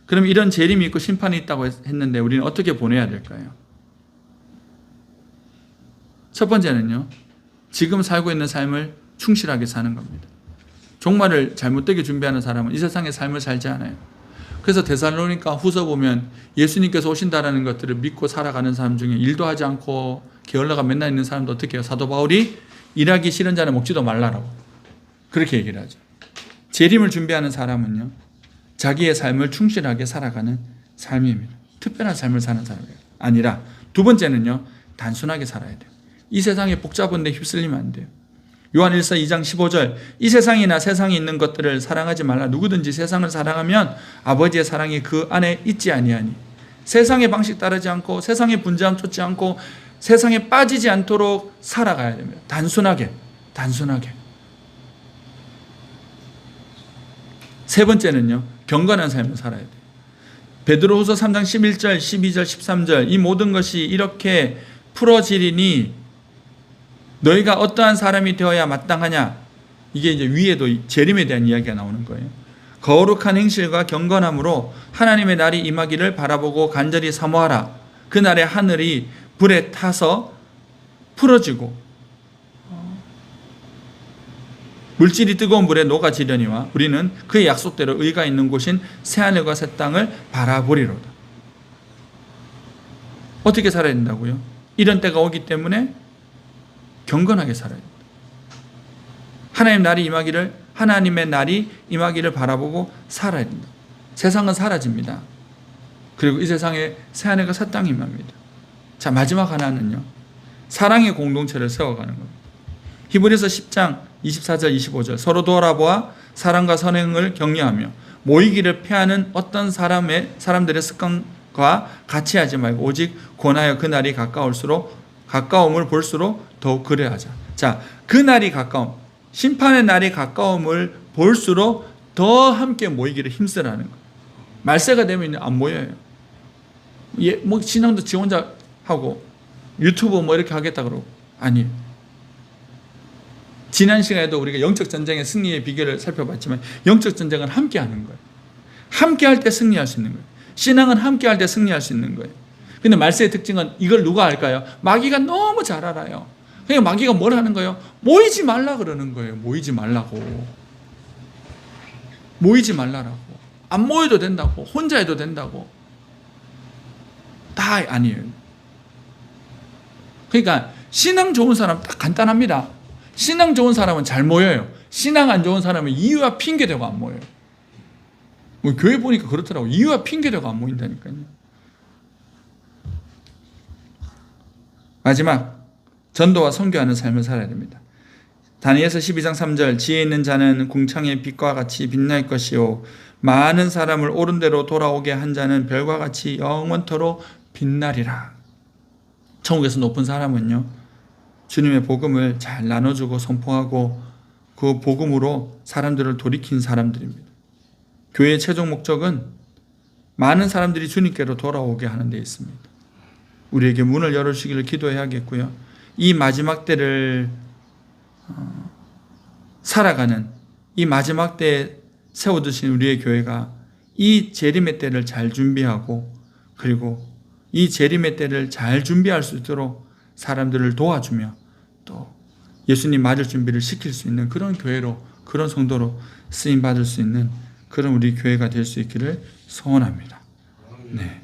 그럼 이런 재림이 있고 심판이 있다고 했는데 우리는 어떻게 보내야 될까요? 첫 번째는요, 지금 살고 있는 삶을 충실하게 사는 겁니다. 종말을 잘못되게 준비하는 사람은 이 세상의 삶을 살지 않아요. 그래서 데살로니가 후서 보면 예수님께서 오신다라는 것들을 믿고 살아가는 사람 중에 일도 하지 않고 게을러가 맨날 있는 사람도 어떻게 해요? 사도 바울이 일하기 싫은 자는 먹지도 말라라고 그렇게 얘기를 하죠. 재림을 준비하는 사람은요, 자기의 삶을 충실하게 살아가는 삶입니다. 특별한 삶을 사는 사람이 아니라, 두 번째는요, 단순하게 살아야 돼요. 이 세상에 복잡한 데 휩쓸리면 안 돼요. 요한 1서 2장 15절, 이 세상이나 세상에 있는 것들을 사랑하지 말라. 누구든지 세상을 사랑하면 아버지의 사랑이 그 안에 있지 아니하니. 세상의 방식 따르지 않고 세상의 분주함 쫓지 않고 세상에 빠지지 않도록 살아가야 됩니다. 단순하게. 세 번째는요, 경건한 삶을 살아야 돼요. 베드로후서 3장 11절, 12절, 13절, 이 모든 것이 이렇게 풀어지리니 너희가 어떠한 사람이 되어야 마땅하냐. 이게 이제 위에도 재림에 대한 이야기가 나오는 거예요. 거룩한 행실과 경건함으로 하나님의 날이 임하기를 바라보고 간절히 사모하라. 그날에 하늘이 불에 타서 풀어지고 물질이 뜨거운 불에 녹아지려니와 우리는 그의 약속대로 의가 있는 곳인 새하늘과 새 땅을 바라보리로다. 어떻게 살아야 된다고요? 이런 때가 오기 때문에 경건하게 살아야 됩니다. 하나님의 날이 임하기를 바라보고 살아야 된다. 세상은 사라집니다. 그리고 이 세상에 새하늘과 새 땅이 임합니다. 자, 마지막 하나는요, 사랑의 공동체를 세워가는 겁니다. 히브리서 10장 24절 25절, 서로 돌아보아 사랑과 선행을 격려하며 모이기를 피하는 어떤 사람들의 습관 것과 같이 하지 말고 오직 권하여 그 날이 가까움을 볼수록 더욱 그래하자. 자, 그 날이 가까움, 심판의 날이 가까움을 볼수록 더 함께 모이기를 힘쓰라는 거예요. 말세가 되면 안 모여요. 예, 뭐 신앙도 지 혼자 하고 유튜브 뭐 이렇게 하겠다 그러고 아니에요. 지난 시간에도 우리가 영적 전쟁의 승리의 비결을 살펴봤지만 영적 전쟁은 함께 하는 거예요. 함께 할 때 승리할 수 있는 거예요. 신앙은 함께 할 때 승리할 수 있는 거예요. 근데 말세의 특징은 이걸 누가 알까요? 마귀가 너무 잘 알아요. 그러니까 마귀가 뭘 하는 거예요? 모이지 말라 그러는 거예요. 모이지 말라고. 모이지 말라라고. 안 모여도 된다고. 혼자 해도 된다고. 다 아니에요. 그러니까 신앙 좋은 사람 딱 간단합니다. 신앙 좋은 사람은 잘 모여요. 신앙 안 좋은 사람은 이유와 핑계 대고 안 모여요. 뭐 교회 보니까 그렇더라고. 이유와 핑계 대고 안 모인다니까요. 마지막, 전도와 선교하는 삶을 살아야 됩니다. 다니엘서 12장 3절, 지혜 있는 자는 궁창의 빛과 같이 빛날 것이요 많은 사람을 옳은 대로 돌아오게 한 자는 별과 같이 영원토록 빛나리라. 천국에서 높은 사람은요, 주님의 복음을 잘 나눠주고 선포하고 그 복음으로 사람들을 돌이킨 사람들입니다. 교회의 최종 목적은 많은 사람들이 주님께로 돌아오게 하는 데 있습니다. 우리에게 문을 열어주시기를 기도해야겠고요. 이 마지막 때를 살아가는 이 마지막 때에 세워두신 우리의 교회가 이 재림의 때를 잘 준비하고 그리고 이 재림의 때를 잘 준비할 수 있도록 사람들을 도와주며 또 예수님 맞을 준비를 시킬 수 있는 그런 교회로, 그런 성도로 쓰임받을 수 있는 그런 우리 교회가 될 수 있기를 소원합니다. 네.